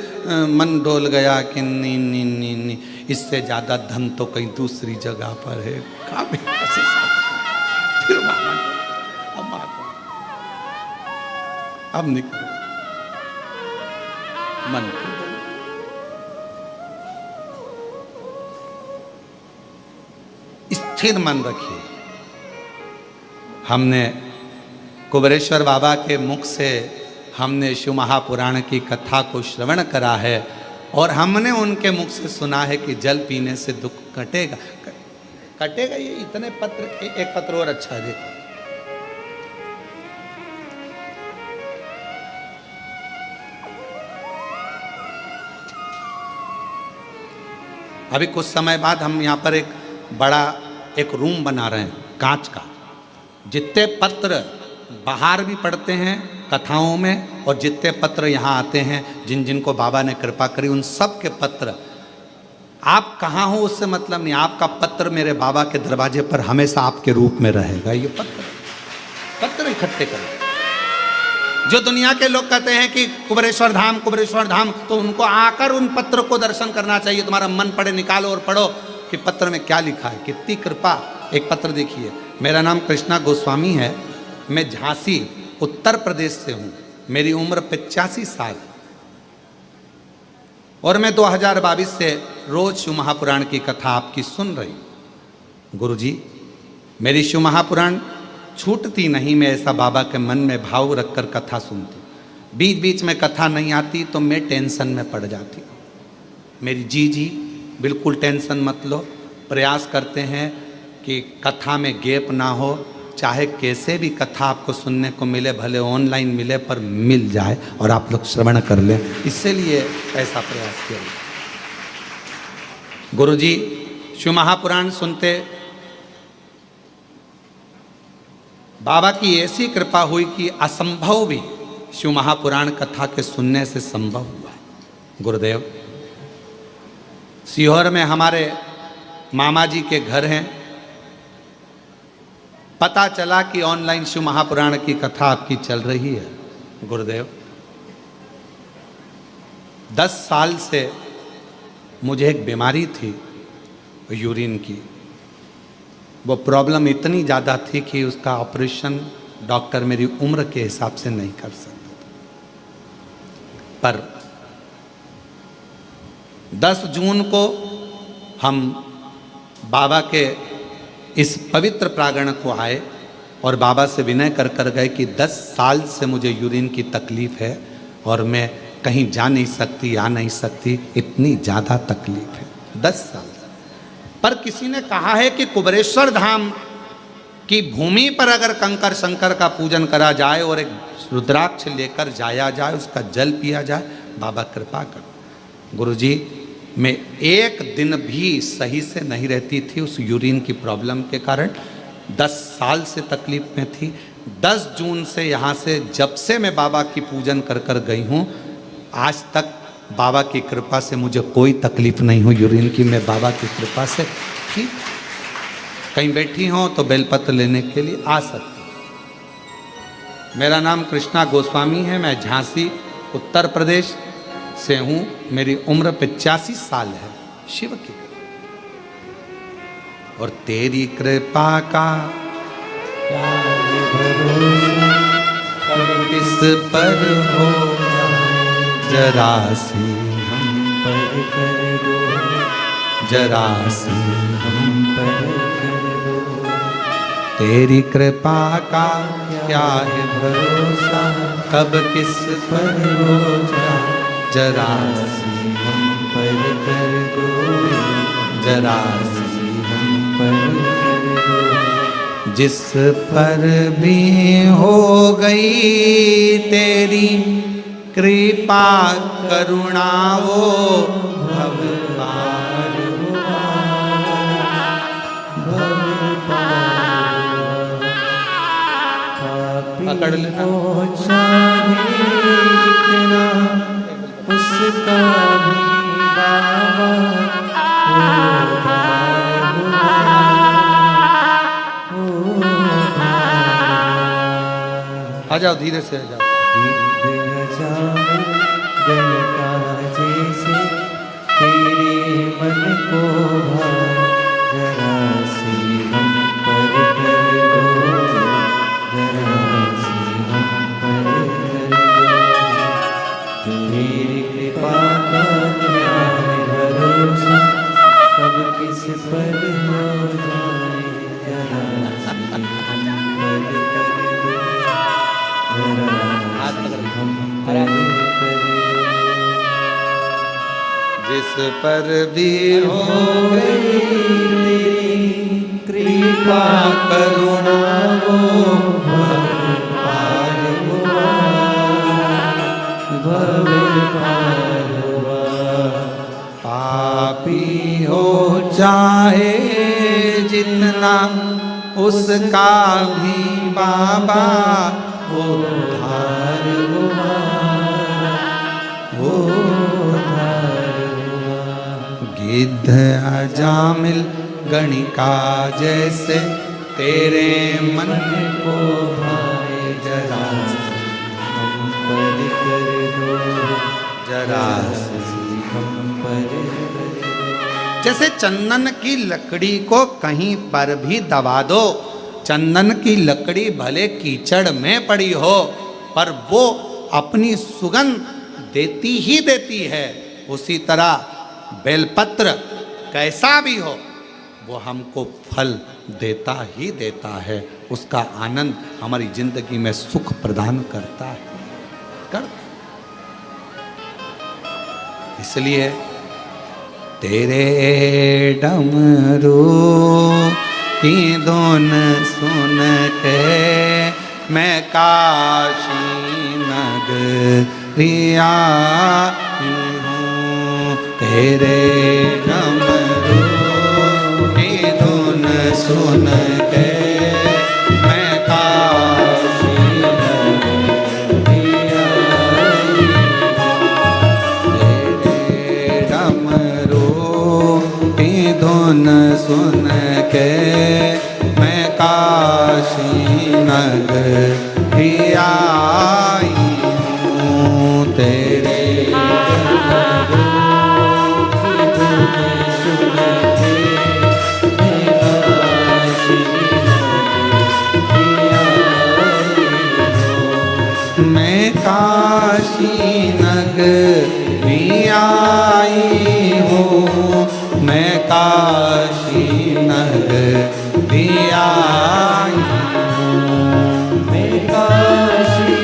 मन डोल गया कि नहीं, इससे ज्यादा धन तो कहीं दूसरी जगह पर है। फिर अब निकल मन स्थिर मन रखिए। हमने कुबेरेश्वर बाबा के मुख से हमने शिव महापुराण की कथा को श्रवण करा है, और हमने उनके मुख से सुना है कि जल पीने से दुख कटेगा। कटेगा ये इतने पत्र, एक पत्र और अच्छा है देखो। अभी कुछ समय बाद हम यहाँ पर एक बड़ा एक रूम बना रहे हैं कांच का। जितने पत्र बाहर भी पढ़ते हैं कथाओं में, और जितने पत्र यहाँ आते हैं जिन जिनको बाबा ने कृपा करी, उन सब के पत्र, आप कहाँ हो उससे मतलब नहीं, आपका पत्र मेरे बाबा के दरवाजे पर हमेशा आपके रूप में रहेगा। ये पत्र इकट्ठे करें। जो दुनिया के लोग कहते हैं कि कुबेरेश्वर धाम, तो उनको आकर उन पत्र को दर्शन करना चाहिए। तुम्हारा मन पड़े निकालो और पढ़ो कि पत्र में क्या लिखा है, कितनी कृपा। एक पत्र देखिए, मेरा नाम कृष्णा गोस्वामी है, मैं झांसी उत्तर प्रदेश से हूँ, मेरी उम्र 85 साल, और मैं 2022 से रोज शिव महापुराण की कथा आपकी सुन रही हूँ। गुरुजी, मेरी शिव महापुराण छूटती नहीं, मैं ऐसा बाबा के मन में भाव रखकर कथा सुनती। बीच बीच में कथा नहीं आती तो मैं टेंशन में पड़ जाती हूँ। मेरी जी बिल्कुल टेंशन मत लो, प्रयास करते हैं कि कथा में गैप ना हो, चाहे कैसे भी कथा आपको सुनने को मिले, भले ऑनलाइन मिले पर मिल जाए और आप लोग श्रवण कर लें, इसलिए ऐसा प्रयास किया। गुरुजी शिव महापुराण सुनते बाबा की ऐसी कृपा हुई कि असंभव भी शिव महापुराण कथा के सुनने से संभव हुआ। गुरुदेव, सीहोर में हमारे मामा जी के घर हैं, पता चला कि ऑनलाइन शिव महापुराण की कथा आपकी चल रही है। गुरुदेव, 10 साल से मुझे एक बीमारी थी यूरिन की, वो प्रॉब्लम इतनी ज़्यादा थी कि उसका ऑपरेशन डॉक्टर मेरी उम्र के हिसाब से नहीं कर सकता था। पर 10 जून को हम बाबा के इस पवित्र प्रांगण को आए और बाबा से विनय कर गए कि 10 साल से मुझे यूरिन की तकलीफ़ है और मैं कहीं जा नहीं सकती, आ नहीं सकती, इतनी ज़्यादा तकलीफ़ है। 10 साल। पर किसी ने कहा है कि कुबेरेश्वर धाम की भूमि पर अगर कंकर शंकर का पूजन करा जाए और एक रुद्राक्ष लेकर जाया जाए, उसका जल पिया जाए, बाबा कृपा कर। गुरुजी, मैं एक दिन भी सही से नहीं रहती थी उस यूरिन की प्रॉब्लम के कारण, 10 साल से तकलीफ में थी। 10 जून से यहाँ से जब से मैं बाबा की पूजन कर कर गई हूँ, आज तक बाबा की कृपा से मुझे कोई तकलीफ नहीं हुई यूरिन की। मैं बाबा की कृपा से ठीक, कहीं बैठी हो तो बेलपत्र लेने के लिए आ सकती। मेरा नाम कृष्णा गोस्वामी है, मैं झांसी उत्तर प्रदेश से हूँ। मेरी उम्र 85 साल है, शिव की कृपा और तेरी कृपा का किस पर हो, जरा सी हम पर कर दो, जरा सी हम पर कर दो। तेरी कृपा का क्या है भरोसा, कब किस पर हो जाए, जरा सी हम पर कर दो, जरा सी हम पर कर दो। जिस पर भी हो गई तेरी कृपा करुणा, वो भव पार हुआ, भव पार हुआ। पकड़ लेना। हो चाहे जितना उसका भी बाबा हो पार हुआ, हो पार। आ जाओ, धीरे से आ जाओ। गणका जैसे तेरे मन को भाए, जरा सी हम पर कर दो, जरा सी हम पर कर दो। तेरी कृपा का क्या है भरोसा, कब किस पर हो जाए, जरा सी हम पर कर दो, जरा सी हम पर कर दो। जिस पर भी हो गई तेरी कृपा करुणा, वो पार हुआ, भव पार हुआ। पापी हो चाहे जितना उसका भी बाबा उद्धार हुआ, उद्धार हुआ। गिद्ध अजामिल गणिका जैसे तेरे मन को भाए, जरा सी हम पर कर दो, जरा सी हम पर कर दो। जैसे चंदन की लकड़ी को कहीं पर भी दबा दो, चंदन की लकड़ी भले कीचड़ में पड़ी हो पर वो अपनी सुगंध देती ही देती है। उसी तरह बेलपत्र कैसा भी हो वो हमको फल देता ही देता है, उसका आनंद हमारी जिंदगी में सुख प्रदान करता है। इसलिए तेरे डमरू की धुन सुन के मैं काशी नगरिया हूँ, तेरे डमरू की धुन सुन के मैं काशी नगरिया हूँ, तेरे डमरू की धुन सुन के मैं काशी नगरिया आई हूँ, तेरे मैं काशी नगरिया आई हूँ, मैं काशी नगरिया आई हूँ, मैं काशी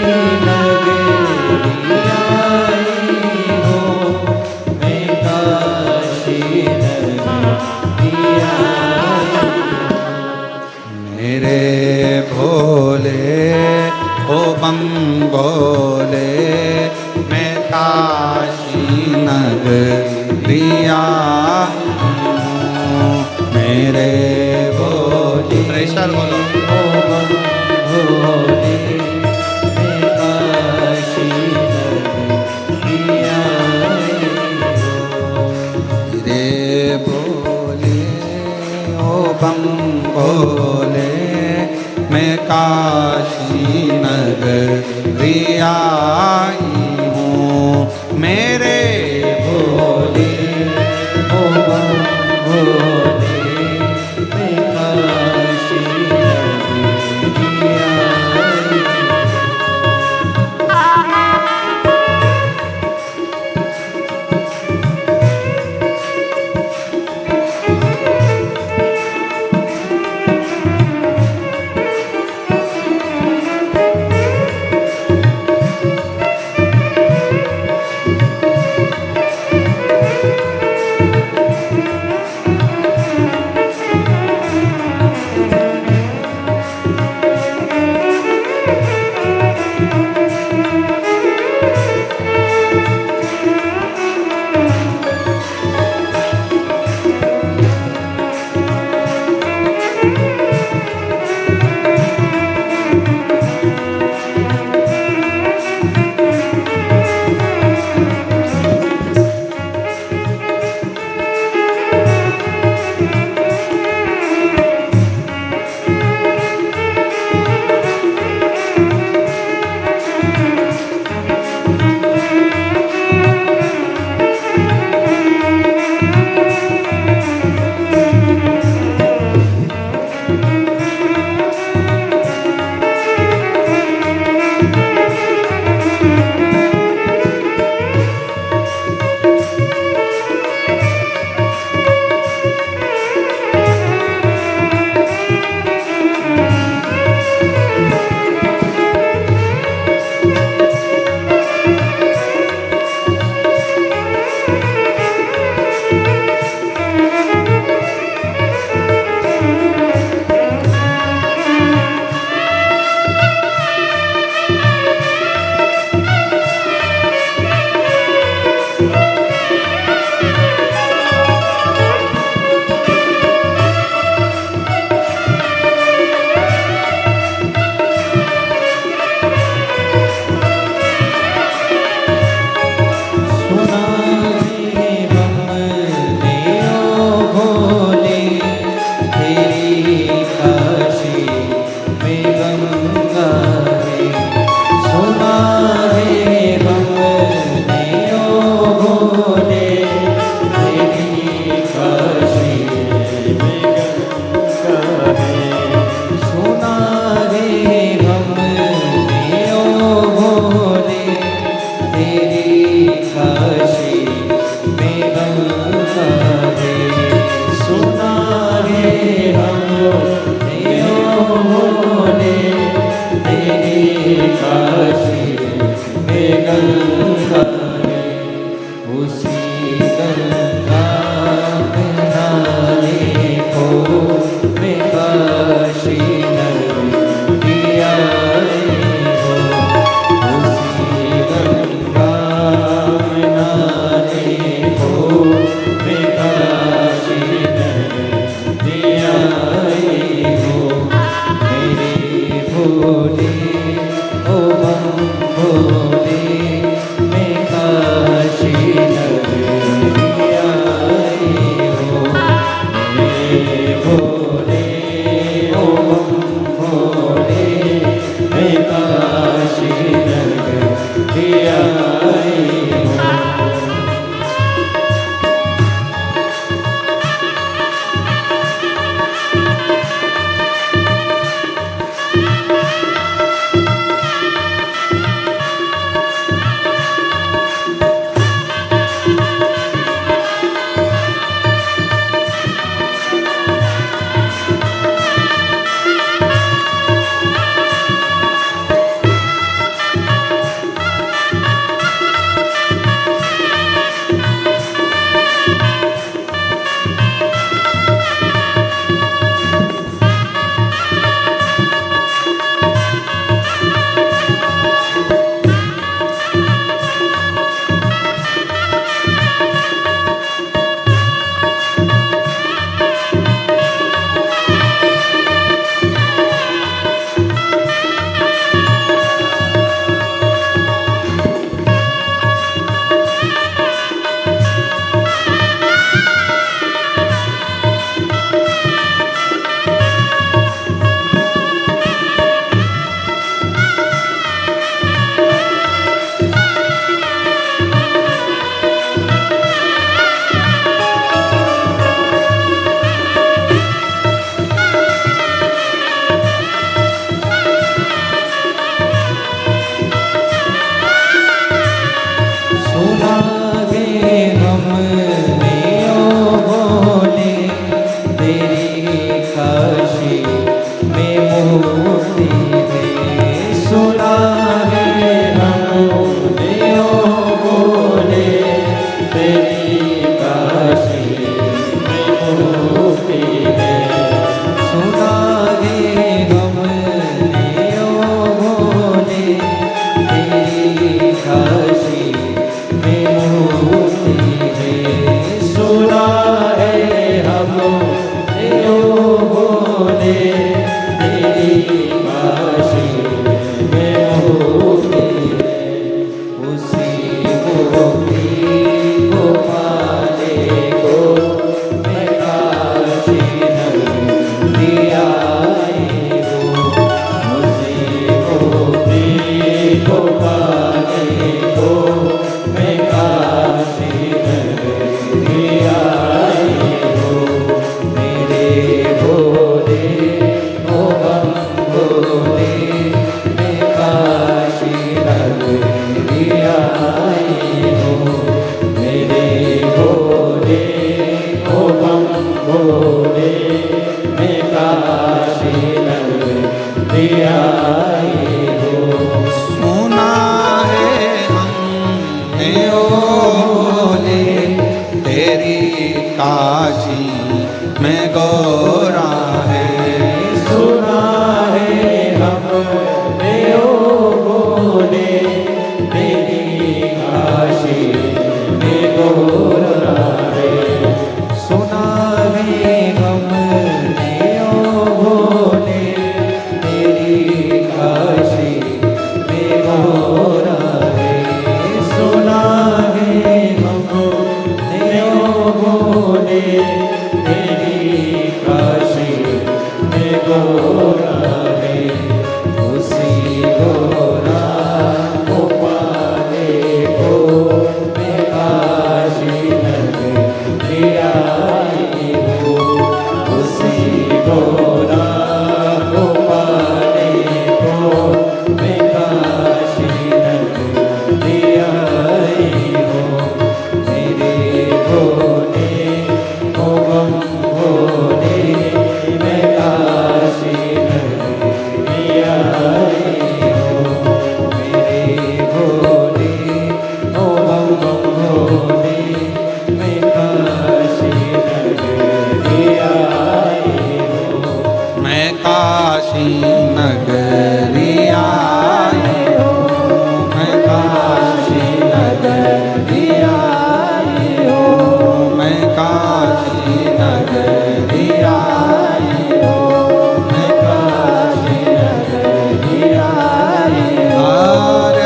नगरिया आई हूँ, मैं काशी नगरिया आई हूँ। मेरे भोले ओ बम मेरे भोले। प्रेशर बोलो। ओ बम भोले मैं काशी नगरी आए हो। रे भोले ओ बम भोले मैं काशी नगरी आई हूँ। मेरे भोले ओ बम भोले मैं काशी नगरी आई हूँ। भोले ओ बम भोले काशी में गोरा है। सुना है हमने लोगों ने तेरी काशी में गोरा है। सुना है हमने लोगों ने तेरी काशी में गोरा है। सुना है हमने लोगों ने तेरी काशी में गोरा है। उसी गोरा को पाने को मैं काशी नगरी आई हूँ। उसी गोरा को पाने को मैं काशी नगरी आई हूँ। मेरे भोले को गम भोले मैं काशी नगरी आई हूँ। मेरे भोले को गम भोले मैं काशी नगरी आई हूँ। मैं काशी नगरी आई हूँ। मैं काशी नगरी आई हूँ। मैं काशी नगरी आई हूँ। मैं काशी नगरी आई हूँ। हर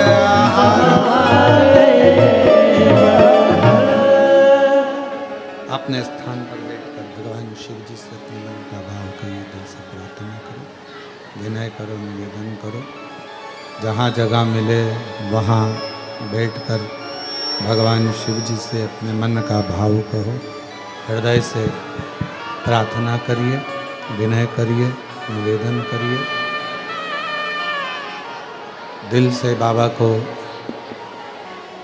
अपने स्थान पर बैठकर भगवान शिव जी से अपने मन का भाव करिए, दिल से प्रार्थना करो, विनय करो, निवेदन करो। जहाँ जगह मिले वहाँ बैठकर भगवान शिव जी से अपने मन का भाव कहो, हृदय से प्रार्थना करिए, विनय करिए, निवेदन करिए। दिल से बाबा को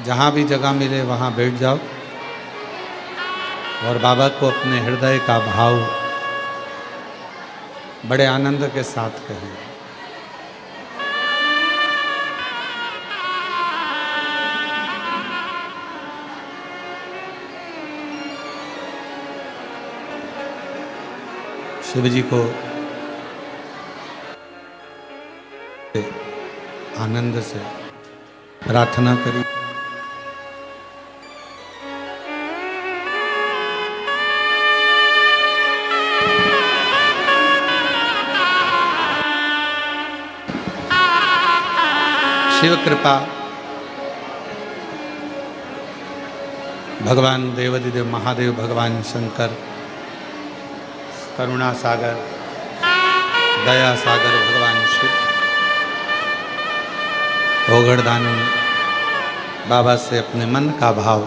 जहाँ भी जगह मिले वहाँ बैठ जाओ और बाबा को अपने हृदय का भाव बड़े आनंद के साथ कहें। शिव जी को आनंद से प्रार्थना करिए। शिव कृपा भगवान देवाधिदेव महादेव, भगवान शंकर, करुणा सागर, दया सागर भगवान शिव, ओगड़दानी बाबा से अपने मन का भाव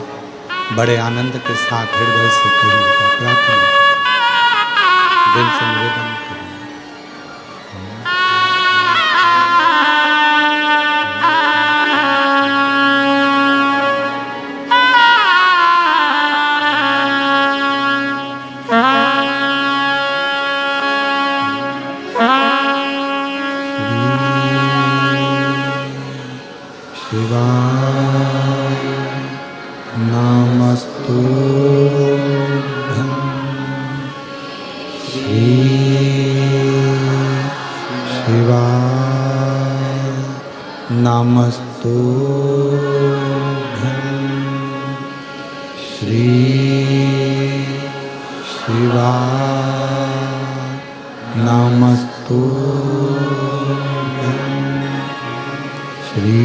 बड़े आनंद के साथ हृदय से कहिएगा, प्रार्थना दिल से निवेदन करिए। शिवाय नमस्तुभ्यं। श्री शिवाय नमस्तुभ्यं। श्री शिवाय नमस्तुभ्यं। श्री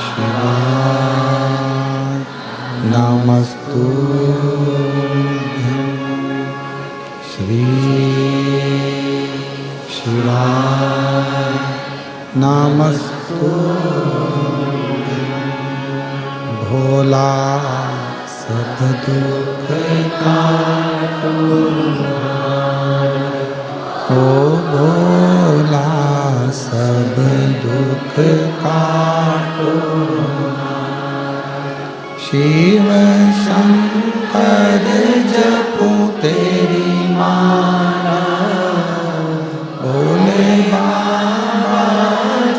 शिवाय नमस्तुभ्यं। श्री शिवाय नमस्तुभ्यं। भोला सब दुख काटो, ओ भोला सब दुख काटो। शिव शंकर जपूं तेरी माला, भोले बाबा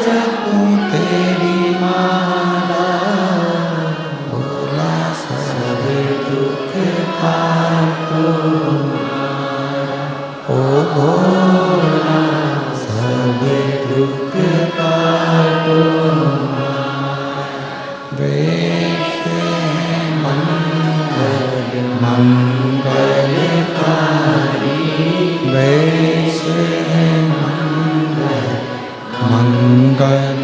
जपूं तेरी माला। भोला सब दुख काटो, ओ भोला सब दुख काटो। वेश मंगल मंगलकारी, वेश मंगल मंगलकारी,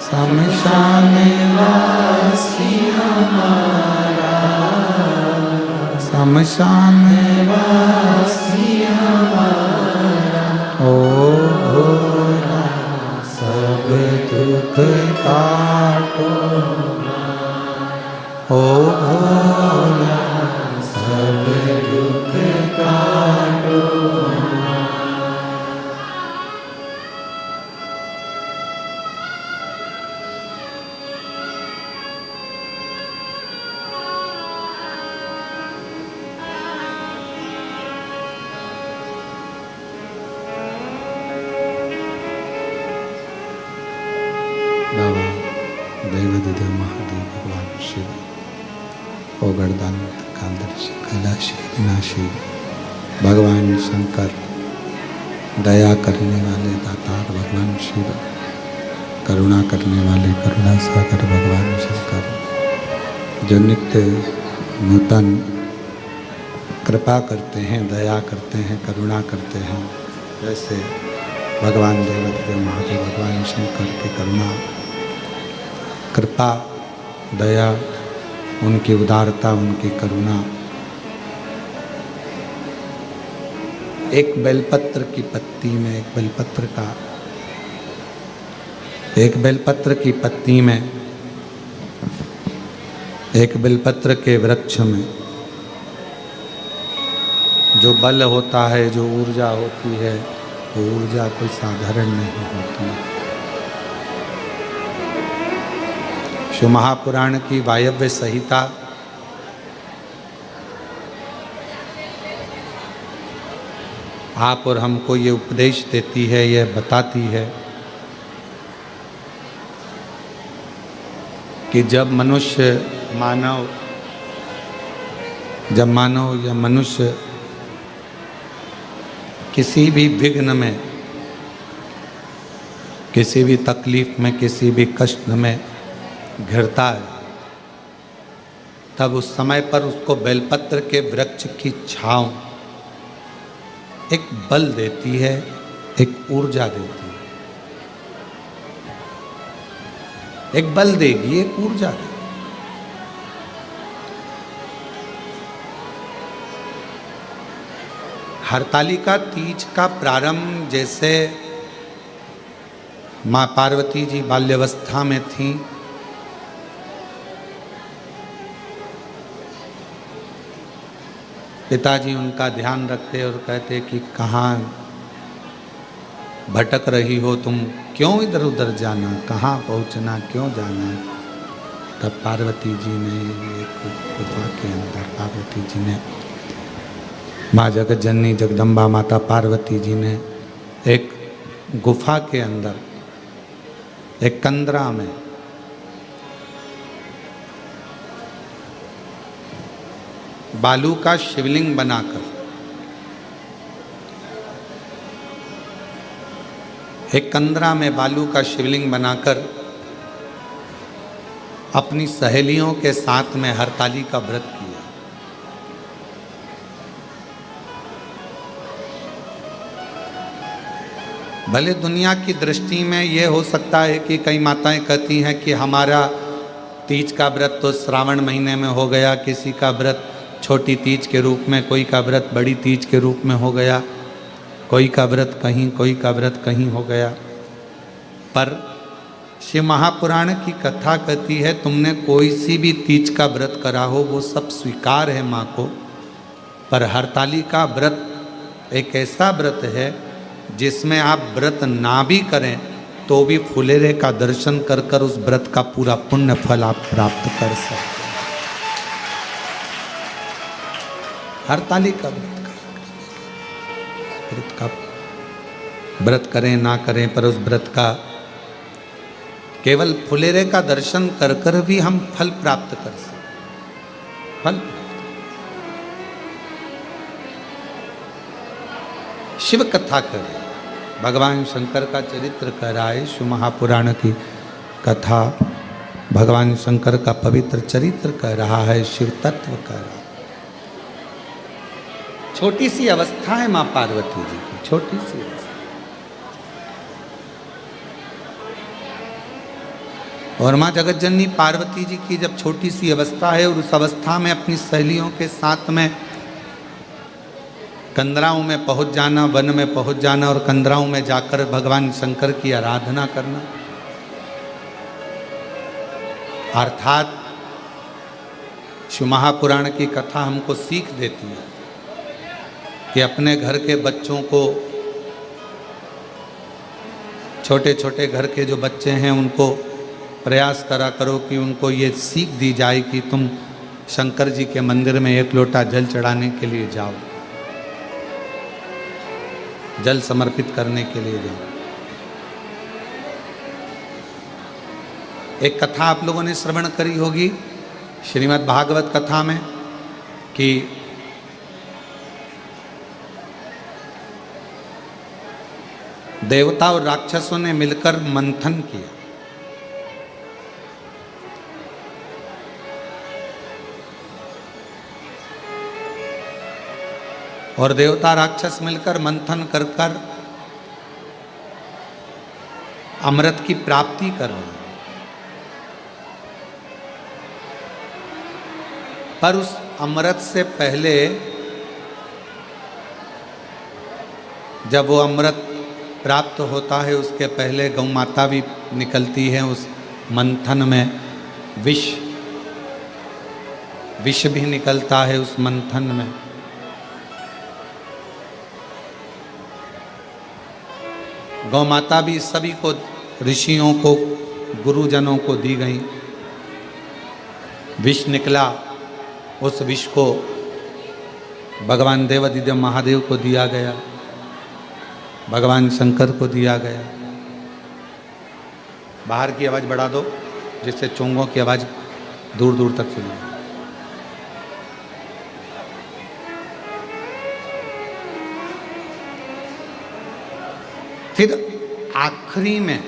शमशान वासी हमारा, शमशान वासी हमारा, ओ भोला सब दुख काटो, ओ भोला सब दुख काटो। बाबा देवाधिदेव महादेव भगवान शिव, ओ गणदानी कालदर्शी कैलाशी विनाशी भगवान शंकर, दया करने वाले दातार भगवान शिव, करुणा करने वाले करुणा सागर भगवान शंकर, जो नित्य नूतन कृपा करते हैं, दया करते हैं, करुणा करते हैं, जैसे भगवान देवाधिदेव महादेव भगवान शंकर की करुणा, कृपा, दया, उनकी उदारता, उनकी करुणा। एक बेलपत्र की पत्ती में, एक बेलपत्र की पत्ती में, एक बेलपत्र के वृक्ष में जो बल होता है, जो ऊर्जा होती है, वो ऊर्जा कोई साधारण नहीं होती है। शिव महापुराण की वायव्य संहिता आप और हमको ये उपदेश देती है, यह बताती है कि जब मानव या मनुष्य किसी भी विघ्न में, किसी भी तकलीफ में, किसी भी कष्ट में घिरता है, तब उस समय पर उसको बेलपत्र के वृक्ष की छांव एक बल देती है, एक ऊर्जा देती है, एक बल देगी, एक ऊर्जा देगी। हरतालिका तीज का प्रारंभ जैसे माँ पार्वती जी बाल्यावस्था में थीं, पिताजी उनका ध्यान रखते और कहते कि कहाँ भटक रही हो तुम, क्यों इधर उधर जाना, कहाँ पहुँचना, क्यों जाना। तब पार्वती जी ने एक गुफा के अंदर, पार्वती जी ने, माँ जगत जननी जगदम्बा माता पार्वती जी ने एक गुफा के अंदर, एक कंदरा में बालू का शिवलिंग बनाकर, एक कंदरा में बालू का शिवलिंग बनाकर अपनी सहेलियों के साथ में हरताली का व्रत किया। भले दुनिया की दृष्टि में ये हो सकता है कि कई माताएं कहती हैं कि हमारा तीज का व्रत तो श्रावण महीने में हो गया, किसी का व्रत छोटी तीज के रूप में, कोई का व्रत बड़ी तीज के रूप में हो गया, कोई का व्रत कहीं, कोई का व्रत कहीं हो गया। पर शिव महापुराण की कथा कहती है तुमने कोई सी भी तीज का व्रत करा हो वो सब स्वीकार है माँ को, पर हरताली का व्रत एक ऐसा व्रत है जिसमें आप व्रत ना भी करें तो भी फुलेरे का दर्शन कर कर उस व्रत का पूरा पुण्य फल आप प्राप्त कर सकते। हरताली का व्रत करें ना करें, पर उस व्रत का केवल फुलेरे का दर्शन कर कर भी हम फल प्राप्त कर सकते। फल। शिव कथा करे, भगवान शंकर का चरित्र कराए, शिव महापुराण की कथा भगवान शंकर का पवित्र चरित्र कह रहा है, शिव तत्व कह रहा है। छोटी सी अवस्था है मां पार्वती जी की, छोटी सी अवस्था। और मां जगतजननी पार्वती जी की जब छोटी सी अवस्था है और उस अवस्था में अपनी सहेलियों के साथ में कंदराओं में पहुंच जाना, वन में पहुंच जाना और कंदराओं में जाकर भगवान शंकर की आराधना करना, अर्थात शिव महापुराण की कथा हमको सीख देती है कि अपने घर के बच्चों को, छोटे छोटे घर के जो बच्चे हैं उनको प्रयास करा करो कि उनको ये सीख दी जाए कि तुम शंकर जी के मंदिर में एक लोटा जल चढ़ाने के लिए जाओ, जल समर्पित करने के लिए जाओ। एक कथा आप लोगों ने श्रवण करी होगी श्रीमद् भागवत कथा में कि देवता और राक्षसों ने मिलकर मंथन किया और देवता राक्षस मिलकर मंथन कर कर अमृत की प्राप्ति कर रहे हैं। पर उस अमृत से पहले जब वो अमृत प्राप्त होता है उसके पहले गौ माता भी निकलती है उस मंथन में, विष भी निकलता है उस मंथन में। गौ माता भी सभी को, ऋषियों को, गुरुजनों को दी गई। विष निकला, उस विष को भगवान देवादिदेव महादेव को दिया गया, भगवान शंकर को दिया गया। बाहर की आवाज़ बढ़ा दो जिससे चोंगों की आवाज़ दूर दूर तक सुनाए। फिर आखिरी में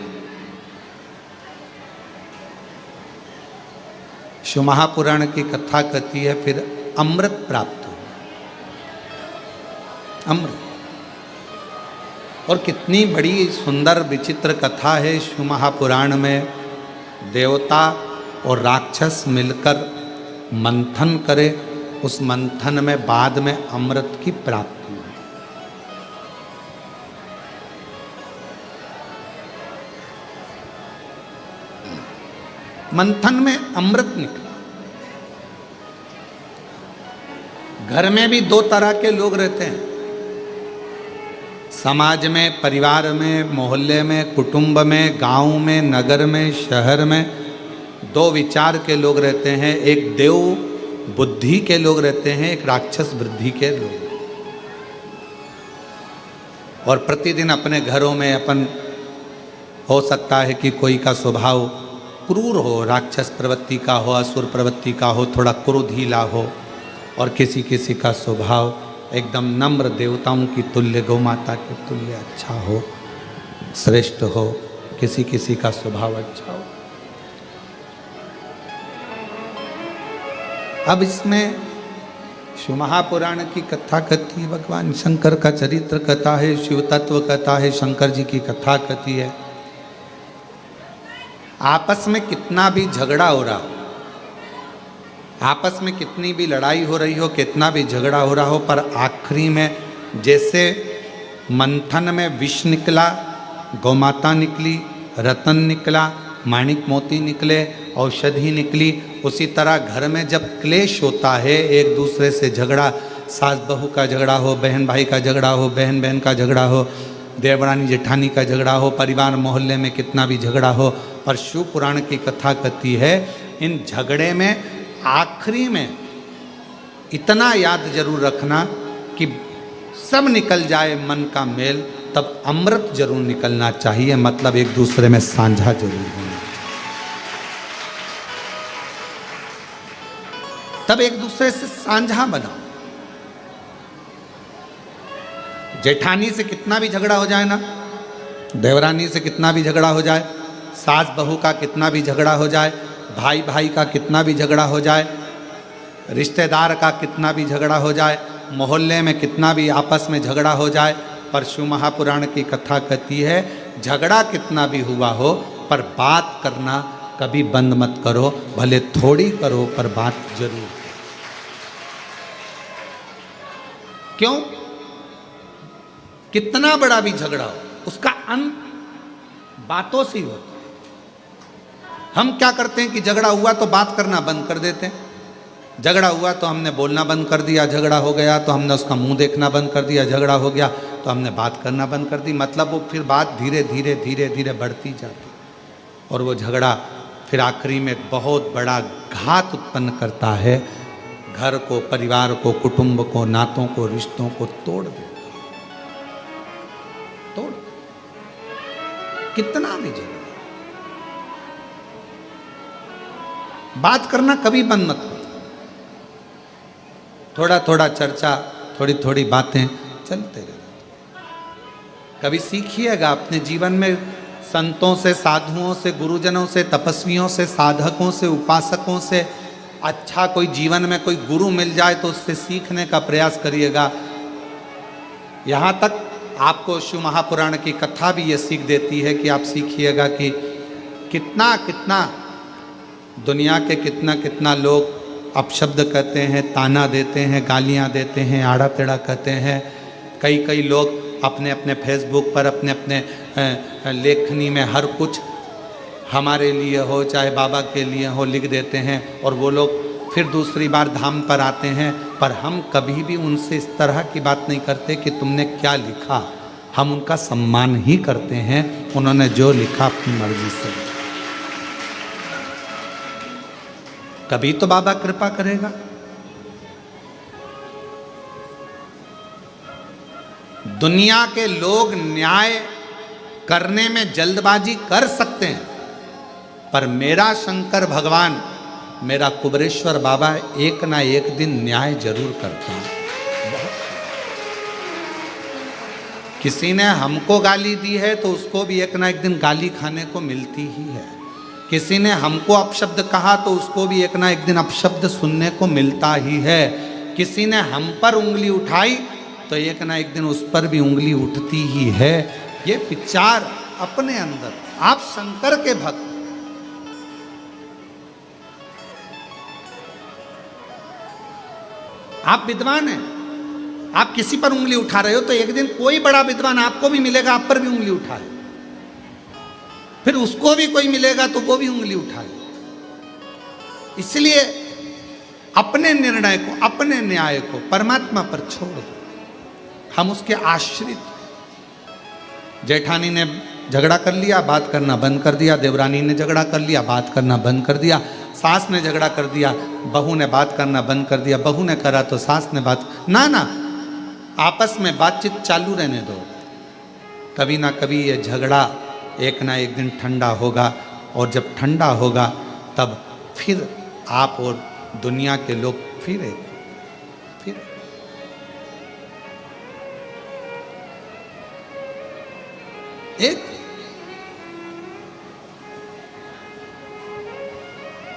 शिव महापुराण की कथा कहती है फिर अमृत प्राप्त हो, अमृत। और कितनी बड़ी सुंदर विचित्र कथा है शिव महापुराण में। देवता और राक्षस मिलकर मंथन करे, उस मंथन में बाद में अमृत की प्राप्ति। मंथन में अमृत निकला। घर में भी दो तरह के लोग रहते हैं, समाज में, परिवार में, मोहल्ले में, कुटुंब में, गांव में, नगर में, शहर में दो विचार के लोग रहते हैं। एक देव बुद्धि के लोग रहते हैं, एक राक्षस बुद्धि के लोग। और प्रतिदिन अपने घरों में अपन, हो सकता है कि कोई का स्वभाव क्रूर हो, राक्षस प्रवृत्ति का हो, असुर प्रवृत्ति का हो, थोड़ा क्रोधीला हो, और किसी किसी का स्वभाव एकदम नम्र, देवताओं की तुल्य, गौ माता के तुल्य अच्छा हो, श्रेष्ठ हो, किसी किसी का स्वभाव अच्छा हो। अब इसमें शिव महापुराण की कथा कहती है, भगवान शंकर का चरित्र कथा है, शिव तत्व कथा है, शंकर जी की कथा कहती है। आपस में कितना भी झगड़ा हो रहा हो, आपस में कितनी भी लड़ाई हो रही हो, कितना भी झगड़ा हो रहा हो, पर आखिरी में जैसे मंथन में विष निकला, गौमाता निकली, रतन निकला, माणिक मोती निकले, औषधि निकली, उसी तरह घर में जब क्लेश होता है, एक दूसरे से झगड़ा, सास बहू का झगड़ा हो, बहन भाई का झगड़ा हो, बहन बहन का झगड़ा हो, देवरानी जेठानी का झगड़ा हो, परिवार मोहल्ले में कितना भी झगड़ा हो, और शिव पुराण की कथा कहती है इन झगड़े में आखिरी में इतना याद जरूर रखना कि सब निकल जाए मन का मेल, तब अमृत जरूर निकलना चाहिए, मतलब एक दूसरे में साझा जरूर होना। तब एक दूसरे से साझा बनाओ। जेठानी से कितना भी झगड़ा हो जाए ना, देवरानी से कितना भी झगड़ा हो जाए, सास बहू का कितना भी झगड़ा हो जाए, भाई भाई का कितना भी झगड़ा हो जाए, रिश्तेदार का कितना भी झगड़ा हो जाए, मोहल्ले में कितना भी आपस में झगड़ा हो जाए, पर शिव महापुराण की कथा कहती है झगड़ा कितना भी हुआ हो पर बात करना कभी बंद मत करो, भले थोड़ी करो पर बात जरूर। क्यों? कितना बड़ा भी झगड़ा हो उसका अंत बातों से ही होता है। हम क्या करते हैं कि झगड़ा हुआ तो बात करना बंद कर देते हैं, झगड़ा हुआ तो हमने बोलना बंद कर दिया, झगड़ा हो गया तो हमने उसका मुंह देखना बंद कर दिया, झगड़ा हो गया तो हमने बात करना बंद कर दी। मतलब वो फिर बात धीरे धीरे धीरे धीरे बढ़ती जाती और वो झगड़ा फिर आखिरी में बहुत बड़ा घात उत्पन्न करता है, घर को, परिवार को, कुटुंब को, नातों को, रिश्तों को तोड़ देता है। तोड़ कितना भी झगड़ा, बात करना कभी बंद मत करो। थोड़ा थोड़ा चर्चा, थोड़ी थोड़ी बातें चलते रहे। कभी सीखिएगा अपने जीवन में संतों से, साधुओं से, गुरुजनों से, तपस्वियों से, साधकों से, उपासकों से अच्छा कोई जीवन में कोई गुरु मिल जाए तो उससे सीखने का प्रयास करिएगा। यहाँ तक आपको शिव महापुराण की कथा भी ये सीख देती है कि आप सीखिएगा कि कितना कितना दुनिया के कितना कितना लोग अपशब्द कहते हैं, ताना देते हैं, गालियाँ देते हैं, आड़ा टेढ़ा कहते हैं। कई कई लोग अपने अपने फेसबुक पर अपने अपने लेखनी में हर कुछ हमारे लिए हो चाहे बाबा के लिए हो लिख देते हैं और वो लोग फिर दूसरी बार धाम पर आते हैं। पर हम कभी भी उनसे इस तरह की बात नहीं करते कि तुमने क्या लिखा, हम उनका सम्मान ही करते हैं। उन्होंने जो लिखा अपनी मर्जी से, कभी तो बाबा कृपा करेगा। दुनिया के लोग न्याय करने में जल्दबाजी कर सकते हैं, पर मेरा शंकर भगवान, मेरा कुबरेश्वर बाबा एक ना एक दिन न्याय जरूर करता है। किसी ने हमको गाली दी है तो उसको भी एक ना एक दिन गाली खाने को मिलती ही है। किसी ने हमको अपशब्द कहा तो उसको भी एक ना एक दिन अपशब्द सुनने को मिलता ही है। किसी ने हम पर उंगली उठाई तो एक ना एक दिन उस पर भी उंगली उठती ही है। ये विचार अपने अंदर, आप शंकर के भक्त, आप विद्वान हैं, आप किसी पर उंगली उठा रहे हो तो एक दिन कोई बड़ा विद्वान आपको भी मिलेगा, आप पर भी उंगली उठाए, फिर उसको भी कोई मिलेगा तो वो भी उंगली उठाए। इसलिए अपने निर्णय को, अपने न्याय को परमात्मा पर छोड़ दो, हम उसके आश्रित। जेठानी ने झगड़ा कर लिया, बात करना बंद कर दिया, देवरानी ने झगड़ा कर लिया, बात करना बंद कर दिया, सास ने झगड़ा कर दिया, बहू ने बात करना बंद कर दिया, बहू ने करा तो सास ने बात, ना ना, आपस में बातचीत चालू रहने दो। कभी ना कभी ये झगड़ा एक ना एक दिन ठंडा होगा और जब ठंडा होगा तब फिर आप और दुनिया के लोग फिर एक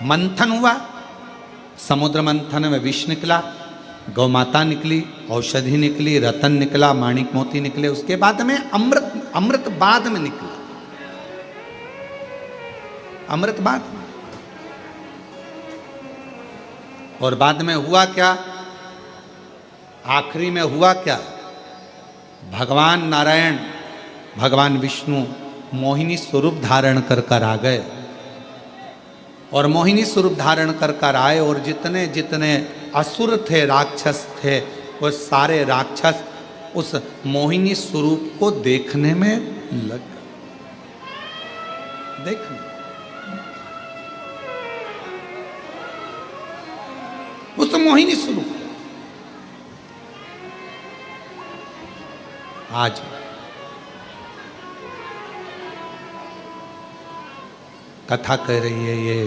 मंथन हुआ, समुद्र मंथन में विष निकला, गौ माता निकली, औषधि निकली, रतन निकला, माणिक मोती निकले, उसके बाद में अमृत बाद में निकला, अमृत बाद में। और बाद में हुआ क्या? आखिरी में हुआ क्या? भगवान नारायण, भगवान विष्णु मोहिनी स्वरूप धारण कर आ गए और मोहिनी स्वरूप धारण कर आए और जितने जितने असुर थे, राक्षस थे, वो सारे राक्षस उस मोहिनी स्वरूप को देखने में लग गए। देखने उस मोहिनी स्वरूप। आज कथा कह रही है ये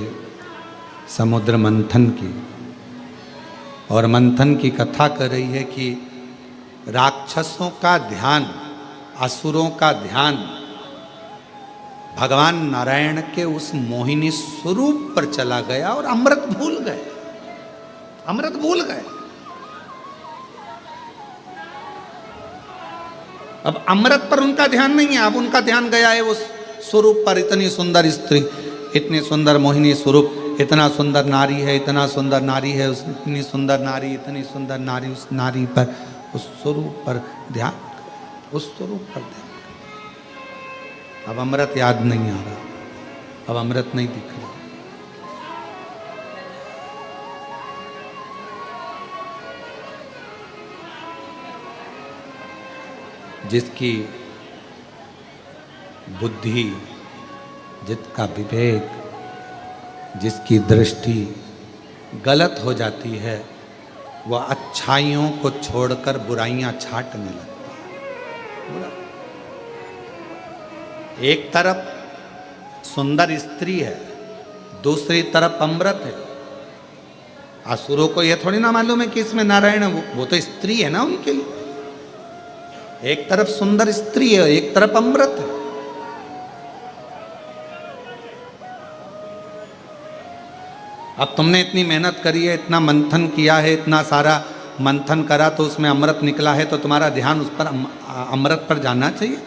समुद्र मंथन की, और मंथन की कथा कर रही है कि राक्षसों का ध्यान, असुरों का ध्यान भगवान नारायण के उस मोहिनी स्वरूप पर चला गया और अमृत भूल गए, अमृत भूल गए। अब अमृत पर उनका ध्यान नहीं है, अब उनका ध्यान गया है उस स्वरूप पर। इतनी सुंदर स्त्री, इतनी सुंदर मोहिनी स्वरूप, इतना सुंदर नारी है, इतना सुंदर नारी है, उस इतनी सुंदर नारी, इतनी सुंदर नारी, उस नारी पर, उस स्वरूप पर ध्यान, उस स्वरूप पर ध्यान। अब अमृत याद नहीं आ रहा, अब अमृत नहीं दिख रहा। जिसकी बुद्धि, जिसका विवेक, जिसकी दृष्टि गलत हो जाती है, वह अच्छाइयों को छोड़कर बुराइयां छांटने लगता है। एक तरफ सुंदर स्त्री है, दूसरी तरफ अमृत है। असुरों को यह थोड़ी ना मालूम है कि इसमें नारायण है, वो तो स्त्री है ना उनके लिए। एक तरफ सुंदर स्त्री है, एक तरफ अमृत है। अब तुमने इतनी मेहनत करी है, इतना मंथन किया है, इतना सारा मंथन करा तो उसमें अमृत निकला है, तो तुम्हारा ध्यान उस पर, अमृत पर जाना चाहिए।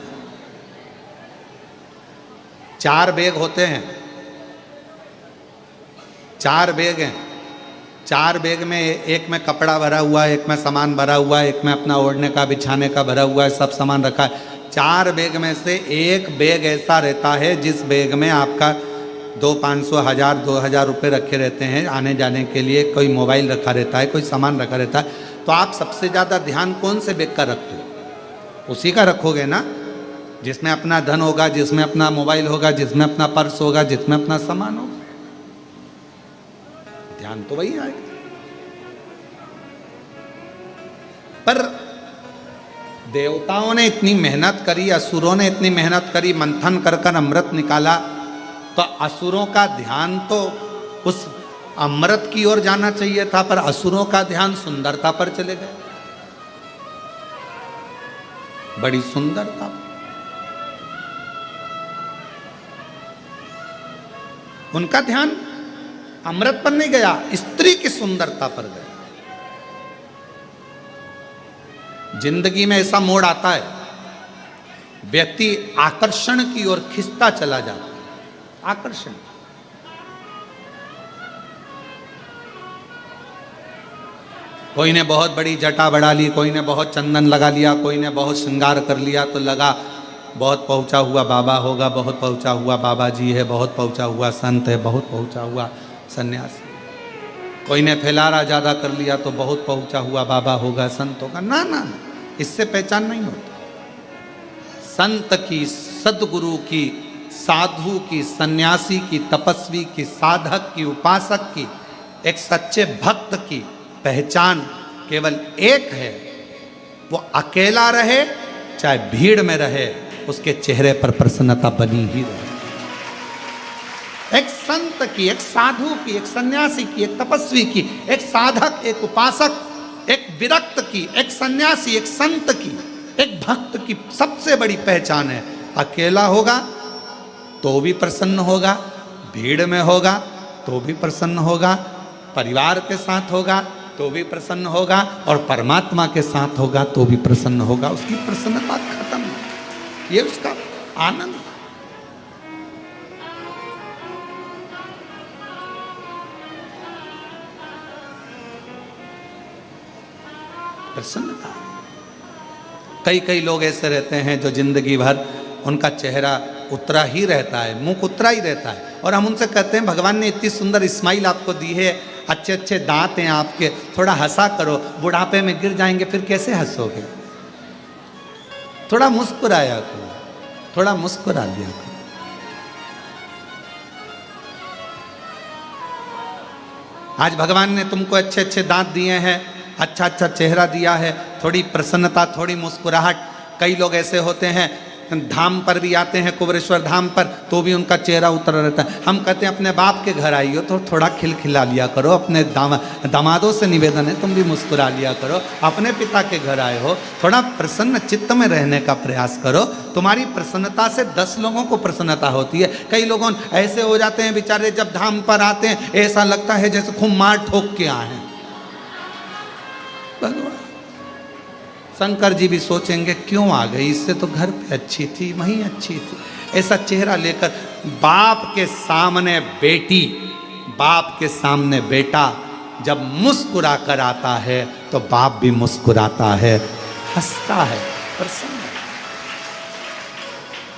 4 बैग होते हैं, 4 बैग हैं। 4 बैग में एक में कपड़ा भरा हुआ है, एक में सामान भरा हुआ है, एक में अपना ओढ़ने का, बिछाने का भरा हुआ है, सब सामान रखा है। 4 बैग में से एक बैग ऐसा रहता है जिस बैग में आपका 200-500 1000 2000 रुपये रखे रहते हैं आने जाने के लिए। कोई मोबाइल रखा रहता है, कोई सामान रखा रहता है। तो आप सबसे ज़्यादा ध्यान कौन से बैग का रखते हो? उसी का रखोगे ना जिसमें अपना धन होगा, जिसमें अपना मोबाइल होगा, जिसमें अपना पर्स होगा, जिसमें अपना सामान होगा। ध्यान तो वही आएगा। पर देवताओं ने इतनी मेहनत करी, असुरों ने इतनी मेहनत करी, मंथन कर कर अमृत निकाला, तो असुरों का ध्यान तो उस अमृत की ओर जाना चाहिए था, पर असुरों का ध्यान सुंदरता पर चले गए। बड़ी सुंदरता, उनका ध्यान अमृत पर नहीं गया, स्त्री की सुंदरता पर गया। जिंदगी में ऐसा मोड़ आता है, व्यक्ति आकर्षण की ओर खिंचता चला जाता है। आकर्षण, कोई ने बहुत बड़ी जटा बढ़ा ली, कोई ने बहुत चंदन लगा लिया, कोई ने बहुत श्रृंगार कर लिया, तो लगा बहुत पहुंचा हुआ बाबा होगा, बहुत पहुंचा हुआ बाबा जी है, बहुत पहुंचा हुआ संत है, बहुत पहुंचा हुआ सन्यासी। कोई ने फैलारा ज्यादा कर लिया तो बहुत पहुंचा हुआ बाबा होगा, संत होगा। ना ना ना, इससे पहचान नहीं होती। संत की, सदगुरु की, साधु की, सन्यासी की, तपस्वी की, साधक की, उपासक की, एक सच्चे भक्त की पहचान केवल एक है, वो अकेला रहे चाहे भीड़ में रहे, उसके चेहरे पर प्रसन्नता बनी ही रहे। एक संत की, एक साधु की, एक सन्यासी की, एक तपस्वी की, एक साधक, एक उपासक, एक विरक्त की, एक सन्यासी, एक संत की, एक भक्त की सबसे बड़ी पहचान है, अकेला होगा तो भी प्रसन्न होगा, भीड़ में होगा तो भी प्रसन्न होगा, परिवार के साथ होगा तो भी प्रसन्न होगा, और परमात्मा के साथ होगा तो भी प्रसन्न होगा। उसकी प्रसन्नता खत्म है, ये उसका आनंद। प्रसन्नता। कई लोग ऐसे रहते हैं जो जिंदगी भर उनका चेहरा उतरा ही रहता है, मुंह उतरा ही रहता है, और हम उनसे कहते हैं भगवान ने इतनी सुंदर स्माइल आपको दी है, अच्छे अच्छे दांत हैं आपके, थोड़ा हंसा करो, बुढ़ापे में गिर जाएंगे फिर कैसे हंसोगे, थोड़ा मुस्कुराया करो, थोड़ा मुस्कुरा लिया करो। आज भगवान ने तुमको अच्छे अच्छे दांत दिए हैं, अच्छा अच्छा चेहरा दिया है, थोड़ी प्रसन्नता, थोड़ी मुस्कुराहट। कई लोग ऐसे होते हैं धाम पर भी आते हैं, कुबरेश्वर धाम पर, तो भी उनका चेहरा उतर रहता है। हम कहते हैं अपने बाप के घर आई हो तो थोड़ा खिलखिला लिया करो, अपने दामादों से निवेदन है तुम भी मुस्कुरा लिया करो। अपने पिता के घर आए हो, थोड़ा प्रसन्न चित्त में रहने का प्रयास करो। तुम्हारी प्रसन्नता से 10 लोगों को प्रसन्नता होती है। कई लोगों ऐसे हो जाते हैं बेचारे, जब धाम पर आते हैं ऐसा लगता है जैसे खूब मार ठोक के आए हैं। भगवान शंकर जी भी सोचेंगे क्यों आ गई, इससे तो घर पे अच्छी थी, वहीं अच्छी थी। ऐसा चेहरा लेकर बाप के सामने बेटी, बाप के सामने बेटा जब मुस्कुरा कर आता है तो बाप भी मुस्कुराता है, हंसता है, प्रसन्न है।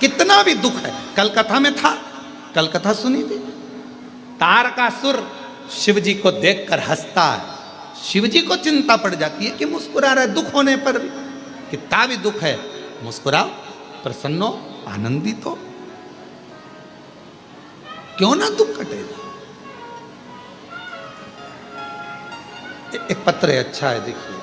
कितना भी दुख है, कल कथा में था, कल कथा सुनी थी, तारकासुर शिव जी को देखकर हंसता है। शिव जी को चिंता पड़ जाती है कि मुस्कुरा रहा है, दुख होने पर भी। कितना भी दुख है मुस्कुराओ, प्रसन्नो, आनंदित हो, क्यों ना दुख कटेगा। एक पत्र है, अच्छा है, देखिए।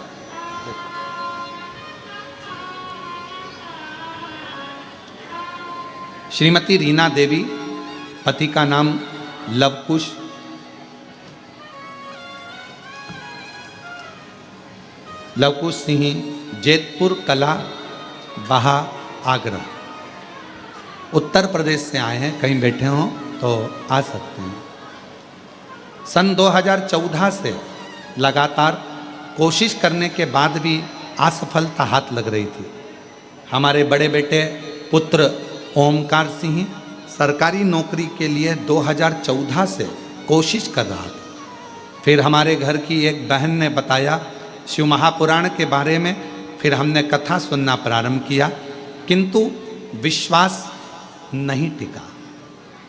श्रीमती रीना देवी, पति का नाम लवकुश, लवकुश सिंह, जेतपुर कला, बहा, आगरा, उत्तर प्रदेश से आए हैं। कहीं बैठे हों तो आ सकते हैं। सन 2014 से लगातार कोशिश करने के बाद भी असफलता हाथ लग रही थी। हमारे बड़े बेटे पुत्र ओमकार सिंह सरकारी नौकरी के लिए 2014 से कोशिश कर रहा था। फिर हमारे घर की एक बहन ने बताया शिव महापुराण के बारे में, फिर हमने कथा सुनना प्रारंभ किया, किंतु विश्वास नहीं टिका।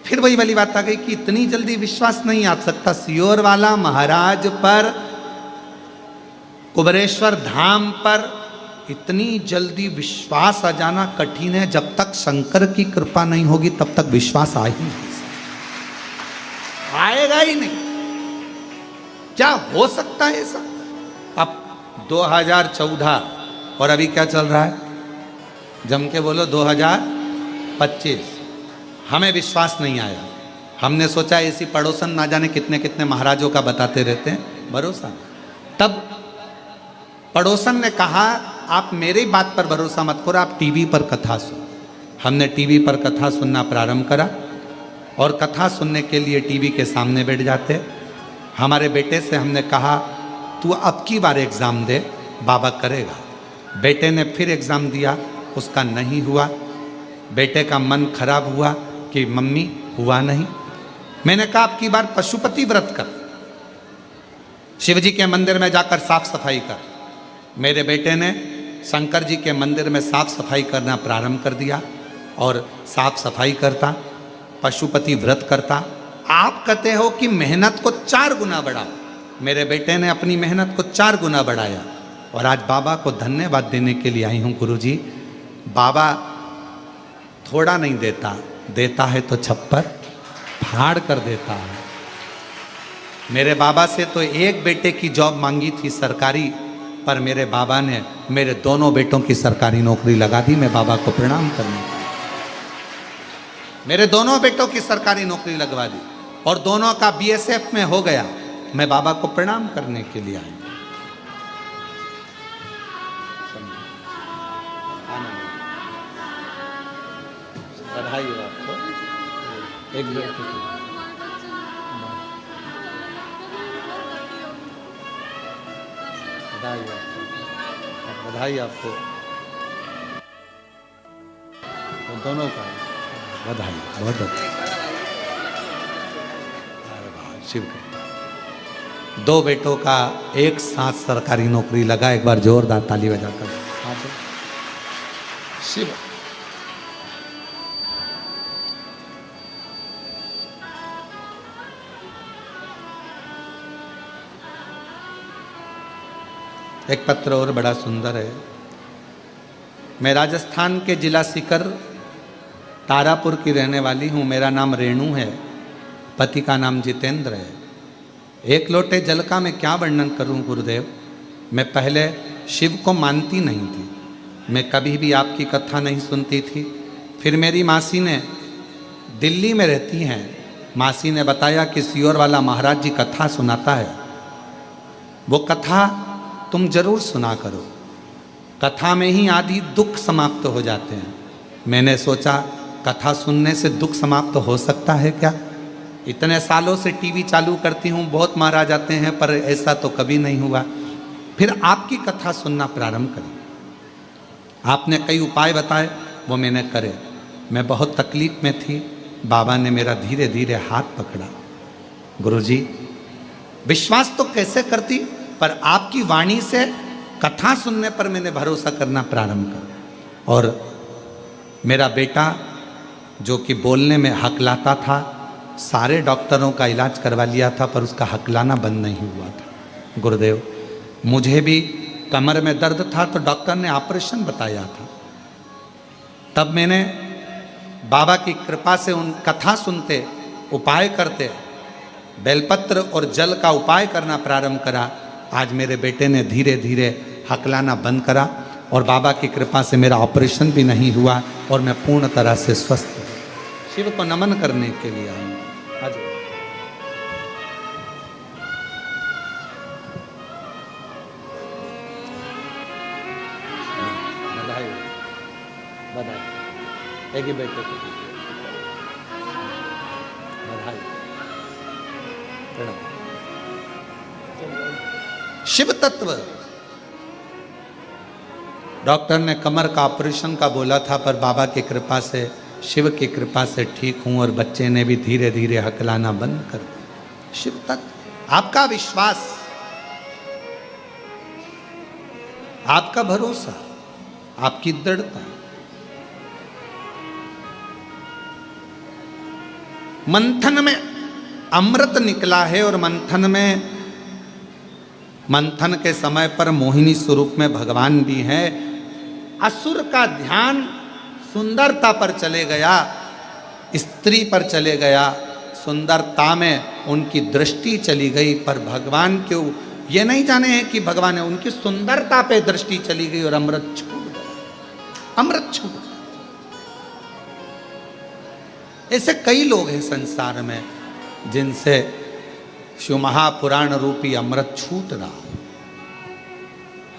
फिर वही वाली बात आ गई कि इतनी जल्दी विश्वास नहीं आ सकता। सियोर वाला महाराज पर, कुबरेश्वर धाम पर इतनी जल्दी विश्वास आ जाना कठिन है। जब तक शंकर की कृपा नहीं होगी तब तक विश्वास आ ही नहीं सकता, आएगा ही नहीं। क्या हो सकता है ऐसा? अब 2014 और अभी क्या चल रहा है, जम के बोलो 2025। हमें विश्वास नहीं आया। हमने सोचा इसी पड़ोसन ना जाने कितने कितने महाराजों का बताते रहते हैं, भरोसा। तब पड़ोसन ने कहा आप मेरी बात पर भरोसा मत करो, आप टीवी पर कथा सुनो। हमने टीवी पर कथा सुनना प्रारंभ करा और कथा सुनने के लिए टीवी के सामने बैठ जाते। हमारे बेटे से हमने कहा तू अब की बार एग्ज़ाम दे, बाबा करेगा। बेटे ने फिर एग्ज़ाम दिया, उसका नहीं हुआ। बेटे का मन खराब हुआ कि मम्मी हुआ नहीं। मैंने कहा अब की बार पशुपति व्रत कर, शिव जी के मंदिर में जाकर साफ सफाई कर। मेरे बेटे ने शंकर जी के मंदिर में साफ सफाई करना प्रारंभ कर दिया और साफ सफाई करता, पशुपति व्रत करता। आप कहते हो कि मेहनत को 4 गुना बढ़ाओ। मेरे बेटे ने अपनी मेहनत को 4 गुना बढ़ाया और आज बाबा को धन्यवाद देने के लिए आई हूँ। गुरुजी, बाबा थोड़ा नहीं देता, देता है तो छप्पर फाड़ कर देता है। मेरे बाबा से तो एक बेटे की जॉब मांगी थी सरकारी, पर मेरे बाबा ने मेरे दोनों बेटों की सरकारी नौकरी लगा दी। मैं बाबा को प्रणाम करने, मेरे दोनों बेटों की सरकारी नौकरी लगवा दी और दोनों का बीएसएफ में हो गया। मैं बाबा को प्रणाम करने के लिए आई। बधाई हो आपको, एक बेटे की बधाई हो आपको, बधाई आपको, तो दोनों का बधाई, बहुत अच्छा। शिव का 2 बेटों का एक साथ सरकारी नौकरी लगा। एक बार जोरदार ताली बजाकर शिव। एक पत्र और बड़ा सुंदर है। मैं राजस्थान के जिला सीकर तारापुर की रहने वाली हूँ। मेरा नाम रेणु है, पति का नाम जितेंद्र है। एक लोटे जल का मैं क्या वर्णन करूं गुरुदेव। मैं पहले शिव को मानती नहीं थी, मैं कभी भी आपकी कथा नहीं सुनती थी, फिर मेरी मासी ने, दिल्ली में रहती हैं, मासी ने बताया कि सियोर वाला महाराज जी कथा सुनाता है, वो कथा तुम जरूर सुना करो, कथा में ही आदि दुख समाप्त हो जाते हैं। मैंने सोचा कथा सुनने से दुख समाप्त हो सकता है क्या? इतने सालों से टीवी चालू करती हूँ, बहुत महाराज आते हैं, पर ऐसा तो कभी नहीं हुआ। फिर आपकी कथा सुनना प्रारंभ करें। आपने कई उपाय बताए, वो मैंने करे। मैं बहुत तकलीफ में थी, बाबा ने मेरा धीरे धीरे हाथ पकड़ा। गुरुजी, विश्वास तो कैसे करती, पर आपकी वाणी से कथा सुनने पर मैंने भरोसा करना प्रारंभ कर। और मेरा बेटा जो कि बोलने में हकलाता था, सारे डॉक्टरों का इलाज करवा लिया था, पर उसका हकलाना बंद नहीं हुआ था। गुरुदेव, मुझे भी कमर में दर्द था तो डॉक्टर ने ऑपरेशन बताया था। तब मैंने बाबा की कृपा से उन कथा सुनते, उपाय करते, बेलपत्र और जल का उपाय करना प्रारंभ करा। आज मेरे बेटे ने धीरे धीरे हकलाना बंद करा और बाबा की कृपा से मेरा ऑपरेशन भी नहीं हुआ और मैं पूर्ण तरह से स्वस्थ हूँ। शिव को नमन करने के लिए आऊँ। आज बधाई बधाई, एक ही बेटे को बधाई। शिव तत्व, डॉक्टर ने कमर का ऑपरेशन का बोला था, पर बाबा की कृपा से, शिव की कृपा से ठीक हूं और बच्चे ने भी धीरे धीरे हकलाना बंद कर दिया। शिव तत्व, आपका विश्वास, आपका भरोसा, आपकी दृढ़ता। मंथन में अमृत निकला है और मंथन के समय पर मोहिनी स्वरूप में भगवान भी हैं। असुर का ध्यान सुंदरता पर चले गया, स्त्री पर चले गया, सुंदरता में उनकी दृष्टि चली गई, पर भगवान क्यों ये नहीं जाने हैं कि भगवान है, उनकी सुंदरता पे दृष्टि चली गई और अमृत छूट गया, अमृत छूट गया। ऐसे कई लोग हैं संसार में जिनसे शिव महापुराण रूपी अमृत छूट रहा।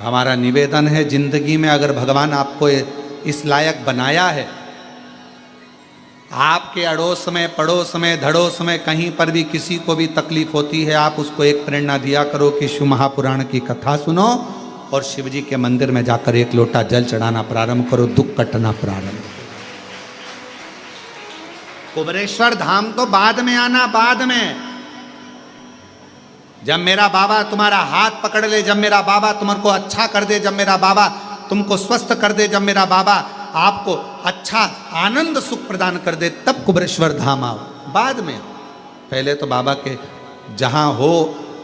हमारा निवेदन है, जिंदगी में अगर भगवान आपको इस लायक बनाया है, आपके अड़ोस में, पड़ोस में, धड़ोस में कहीं पर भी किसी को भी तकलीफ होती है, आप उसको एक प्रेरणा दिया करो कि शिव महापुराण की कथा सुनो और शिव जी के मंदिर में जाकर एक लोटा जल चढ़ाना प्रारंभ करो, दुख कटना प्रारंभ करो। कुबरेश्वर धाम तो बाद में आना, बाद में, जब मेरा बाबा तुम्हारा हाथ पकड़ ले, जब मेरा बाबा तुमको अच्छा कर दे, जब मेरा बाबा तुमको स्वस्थ कर दे, जब मेरा बाबा आपको अच्छा आनंद सुख प्रदान कर दे, तब कुबरेश्वर धाम आओ, बाद में। पहले तो बाबा के जहाँ हो,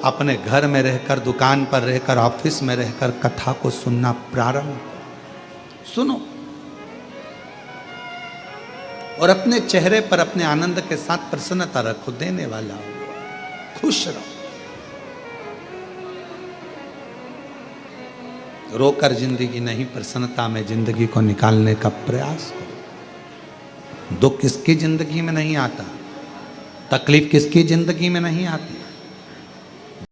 अपने घर में रहकर, दुकान पर रहकर, ऑफिस में रहकर कथा को सुनना प्रारंभ सुनो और अपने चेहरे पर अपने आनंद के साथ प्रसन्नता रखो, देने वाला हो, खुश रहो। रोकर जिंदगी नहीं, प्रसन्नता में जिंदगी को निकालने का प्रयास करो। दुख किसकी जिंदगी में नहीं आता, तकलीफ किसकी जिंदगी में नहीं आती,